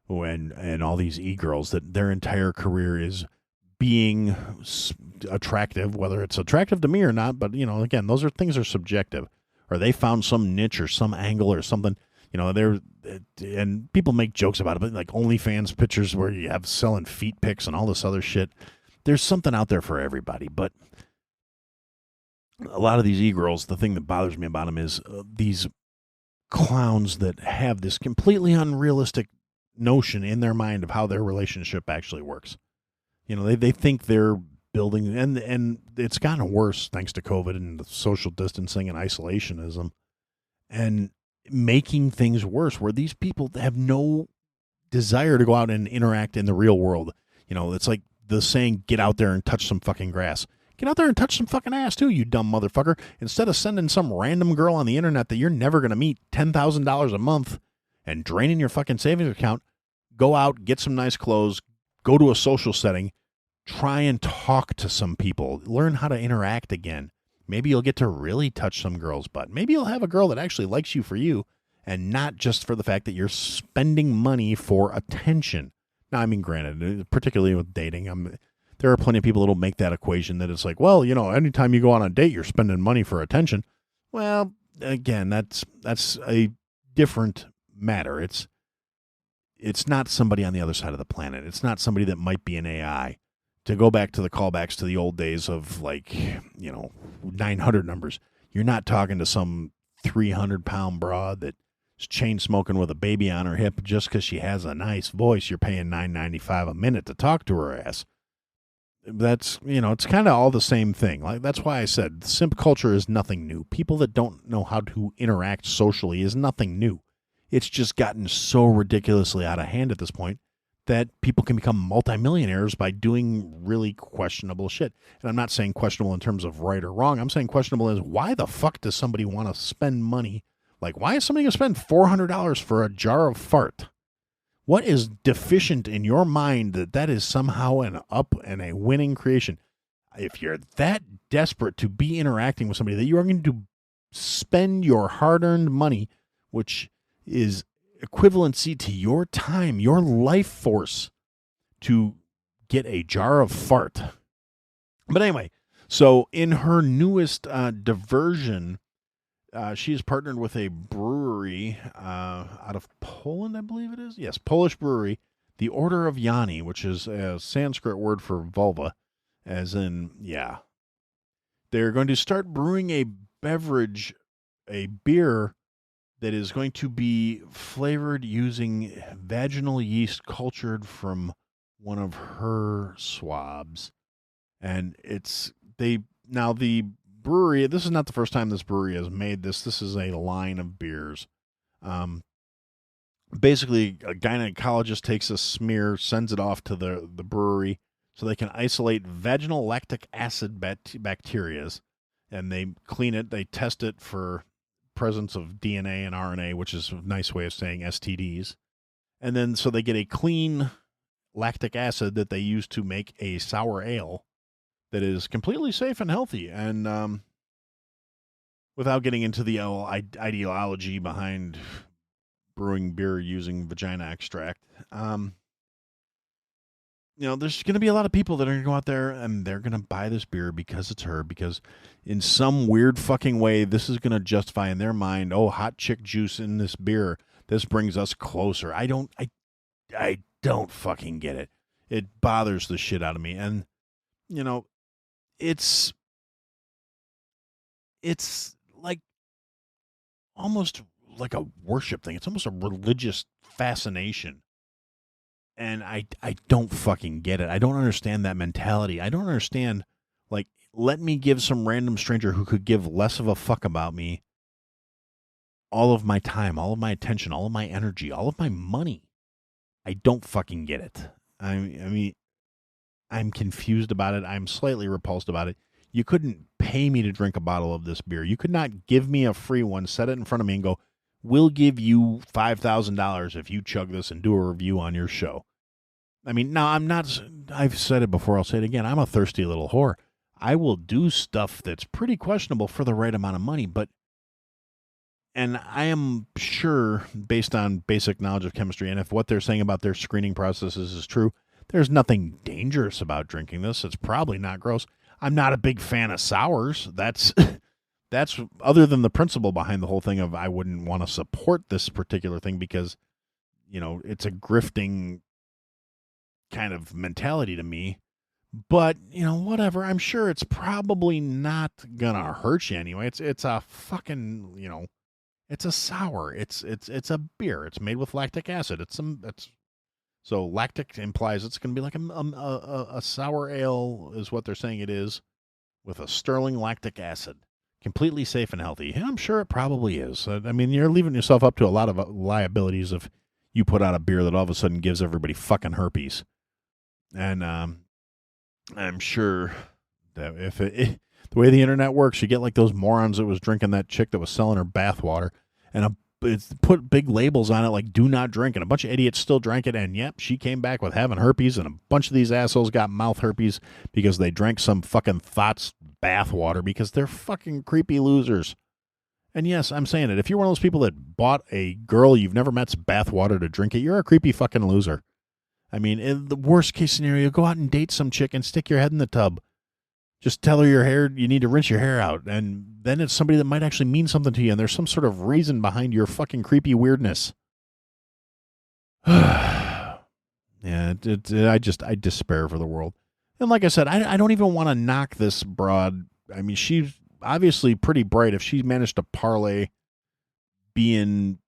And all these e-girls, that their entire career is being attractive, whether it's attractive to me or not. But, again, those things are subjective. Or they found some niche or some angle or something. And people make jokes about it, but like OnlyFans pictures where you have selling feet pics and all this other shit. There's something out there for everybody. But a lot of these e-girls, the thing that bothers me about them is these clowns that have this completely unrealistic notion in their mind of how their relationship actually works. They think they're building, and it's gotten worse thanks to COVID and the social distancing and isolationism and making things worse, where these people have no desire to go out and interact in the real world. It's like the saying, get out there and touch some fucking grass. Get out there and touch some fucking ass too, you dumb motherfucker. Instead of sending some random girl on the internet that you're never going to meet $10,000 a month and draining your fucking savings account, go out, get some nice clothes, go to a social setting, try and talk to some people, learn how to interact again. Maybe you'll get to really touch some girl's butt. Maybe you'll have a girl that actually likes you for you and not just for the fact that you're spending money for attention. Now, I mean, granted, particularly with dating, there are plenty of people that will make that equation that it's like, well, anytime you go on a date, you're spending money for attention. Well, again, that's a different matter. It's not somebody on the other side of the planet. It's not somebody that might be an AI. To go back to the callbacks to the old days of 900 numbers, you're not talking to some 300-pound broad that's chain smoking with a baby on her hip just because she has a nice voice. You're paying $9.95 a minute to talk to her ass. That's, it's kind of all the same thing. Like, that's why I said simp culture is nothing new. People that don't know how to interact socially is nothing new. It's just gotten so ridiculously out of hand at this point that people can become multimillionaires by doing really questionable shit. And I'm not saying questionable in terms of right or wrong. I'm saying questionable as why the fuck does somebody want to spend money? Like, why is somebody going to spend $400 for a jar of fart? What is deficient in your mind that is somehow an up and a winning creation? If you're that desperate to be interacting with somebody that you are going to spend your hard-earned money, which is equivalency to your time, your life force, to get a jar of fart. But anyway, so in her newest diversion, she's partnered with a brewery out of Poland, I believe it is. Yes, Polish brewery, the Order of Yanni, which is a Sanskrit word for vulva, as in, yeah. They're going to start brewing a beverage, a beer, that is going to be flavored using vaginal yeast cultured from one of her swabs. And the brewery, this is not the first time this brewery has made this. This is a line of beers. Basically, a gynecologist takes a smear, sends it off to the brewery so they can isolate vaginal lactic acid bacteria. And they clean it, they test it for presence of DNA and RNA, which is a nice way of saying STDs. And then so they get a clean lactic acid that they use to make a sour ale that is completely safe and healthy. And without getting into the ideology behind brewing beer using vagina extract, there's going to be a lot of people that are going to go out there and they're going to buy this beer because it's her, because in some weird fucking way, this is going to justify in their mind, oh, hot chick juice in this beer. This brings us closer. I don't fucking get it. It bothers the shit out of me. And, it's like almost like a worship thing. It's almost a religious fascination. And I don't fucking get it. I don't understand that mentality. I don't understand, like, let me give some random stranger who could give less of a fuck about me all of my time, all of my attention, all of my energy, all of my money. I don't fucking get it. I mean, I'm confused about it. I'm slightly repulsed about it. You couldn't pay me to drink a bottle of this beer. You could not give me a free one, set it in front of me and go, we'll give you $5,000 if you chug this and do a review on your show. I mean, now I've said it before, I'll say it again. I'm a thirsty little whore. I will do stuff that's pretty questionable for the right amount of money, and I am sure, based on basic knowledge of chemistry, and if what they're saying about their screening processes is true, there's nothing dangerous about drinking this. It's probably not gross. I'm not a big fan of sours. That's other than the principle behind the whole thing of I wouldn't want to support this particular thing because, it's a grifting kind of mentality to me. But, whatever. I'm sure it's probably not gonna hurt you anyway. It's a fucking, it's a sour. It's a beer. It's made with lactic acid. So lactic implies it's going to be like a sour ale is what they're saying it is, with a sterling lactic acid. Completely safe and healthy. And I'm sure it probably is. I mean, you're leaving yourself up to a lot of liabilities if you put out a beer that all of a sudden gives everybody fucking herpes. And I'm sure that if the way the internet works, you get like those morons that was drinking that chick that was selling her bath water, and it's put big labels on it like do not drink, and a bunch of idiots still drank it, and yep, she came back with having herpes, and a bunch of these assholes got mouth herpes because they drank some fucking thoughts bath water because they're fucking creepy losers. And yes, I'm saying it. If you're one of those people that bought a girl you've never met's bath water to drink it, you're a creepy fucking loser. I mean, in the worst case scenario, go out and date some chick and stick your head in the tub. Just tell her you need to rinse your hair out. And then it's somebody that might actually mean something to you. And there's some sort of reason behind your fucking creepy weirdness. Yeah, I despair for the world. And like I said, I don't even want to knock this broad. I mean, she's obviously pretty bright if she managed to parlay being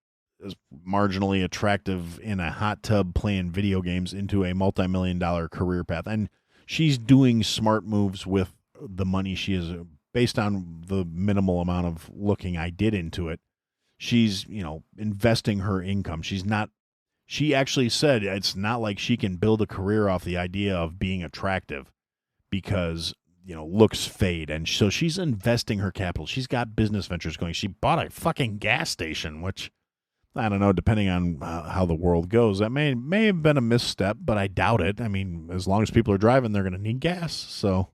as marginally attractive in a hot tub playing video games into a multi-million-dollar career path. And she's doing smart moves with the money she is, based on the minimal amount of looking I did into it. she's, investing her income. She actually said it's not like she can build a career off the idea of being attractive because, looks fade. And so she's investing her capital. She's got business ventures going. She bought a fucking gas station, which, I don't know, depending on how the world goes, that may have been a misstep, but I doubt it. I mean, as long as people are driving, they're going to need gas. So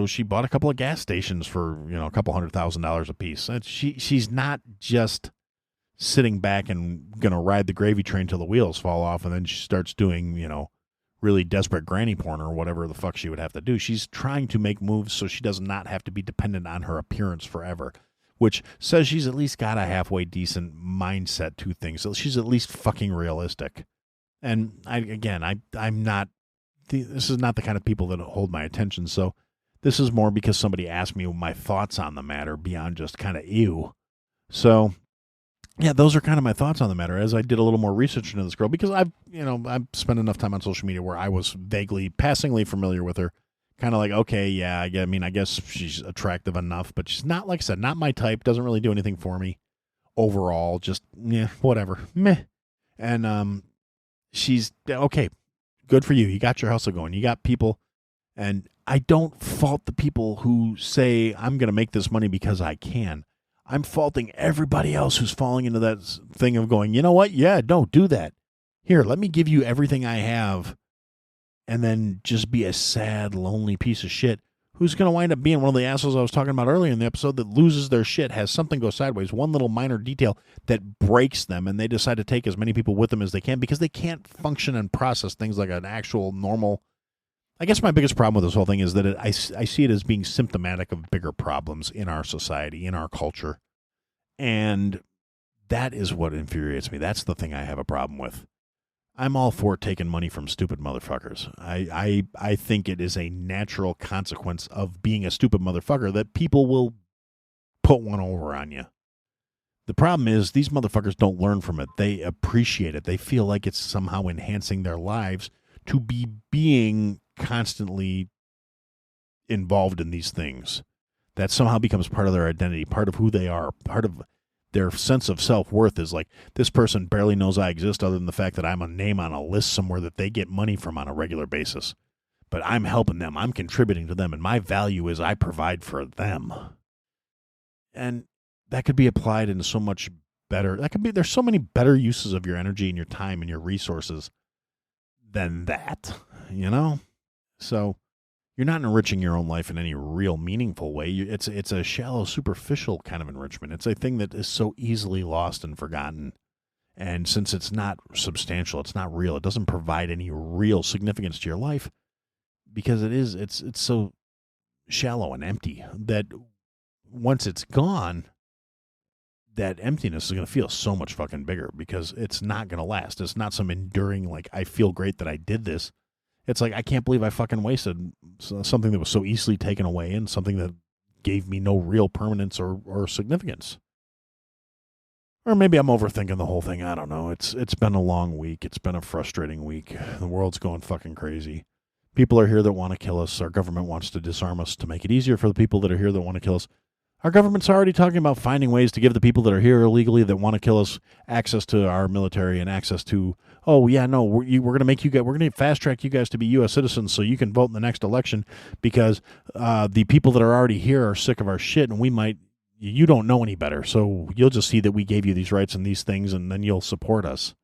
she bought a couple of gas stations for, a couple $100,000 a piece. She's not just sitting back and going to ride the gravy train till the wheels fall off, and then she starts doing, really desperate granny porn or whatever the fuck she would have to do. She's trying to make moves so she does not have to be dependent on her appearance forever, which says she's at least got a halfway decent mindset to things. So she's at least fucking realistic. And I'm not, this is not the kind of people that hold my attention. So this is more because somebody asked me my thoughts on the matter beyond just kind of ew. So yeah, those are kind of my thoughts on the matter as I did a little more research into this girl, because I've spent enough time on social media where I was vaguely, passingly familiar with her. Kind of like, okay, yeah, I guess she's attractive enough, but she's not, like I said, not my type, doesn't really do anything for me overall, just, whatever, meh. And she's, okay, good for you. You got your hustle going. You got people, and I don't fault the people who say, I'm going to make this money because I can. I'm faulting everybody else who's falling into that thing of going, you know what? Yeah, don't do that. Here, let me give you everything I have, and then just be a sad, lonely piece of shit who's going to wind up being one of the assholes I was talking about earlier in the episode that loses their shit, has something go sideways, one little minor detail that breaks them, and they decide to take as many people with them as they can because they can't function and process things like an actual normal. I guess my biggest problem with this whole thing is that I see it as being symptomatic of bigger problems in our society, in our culture. And that is what infuriates me. That's the thing I have a problem with. I'm all for taking money from stupid motherfuckers. I think it is a natural consequence of being a stupid motherfucker that people will put one over on you. The problem is these motherfuckers don't learn from it. They appreciate it. They feel like it's somehow enhancing their lives to be being constantly involved in these things. That somehow becomes part of their identity, part of who they are, part of their sense of self-worth is like, this person barely knows I exist other than the fact that I'm a name on a list somewhere that they get money from on a regular basis. But I'm helping them. I'm contributing to them. And my value is I provide for them. And that could be applied in so much better. There's so many better uses of your energy and your time and your resources than that, So you're not enriching your own life in any real meaningful way. It's a shallow, superficial kind of enrichment. It's a thing that is so easily lost and forgotten. And since it's not substantial, it's not real, it doesn't provide any real significance to your life because it's so shallow and empty that once it's gone, that emptiness is going to feel so much fucking bigger because it's not going to last. It's not some enduring, like, I feel great that I did this. It's like, I can't believe I fucking wasted something that was so easily taken away and something that gave me no real permanence or significance. Or maybe I'm overthinking the whole thing. I don't know. It's been a long week. It's been a frustrating week. The world's going fucking crazy. People are here that want to kill us. Our government wants to disarm us to make it easier for the people that are here that want to kill us. Our government's already talking about finding ways to give the people that are here illegally that want to kill us access to our military and access to, we're going to make you guys, we're going to fast track you guys to be U.S. citizens so you can vote in the next election because the people that are already here are sick of our shit and you don't know any better. So you'll just see that we gave you these rights and these things and then you'll support us.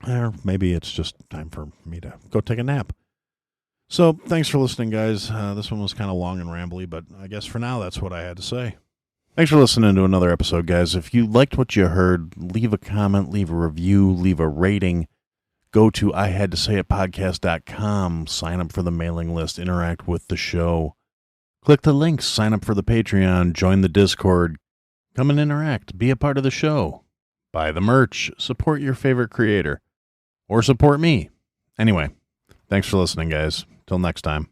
Or maybe it's just time for me to go take a nap. So, thanks for listening, guys. This one was kind of long and rambly, but I guess for now, that's what I had to say. Thanks for listening to another episode, guys. If you liked what you heard, leave a comment, leave a review, leave a rating. Go to ihadtosayitpodcast.com, sign up for the mailing list, interact with the show. Click the links, sign up for the Patreon, join the Discord. Come and interact, be a part of the show. Buy the merch, support your favorite creator. Or support me. Anyway, thanks for listening, guys. Till next time.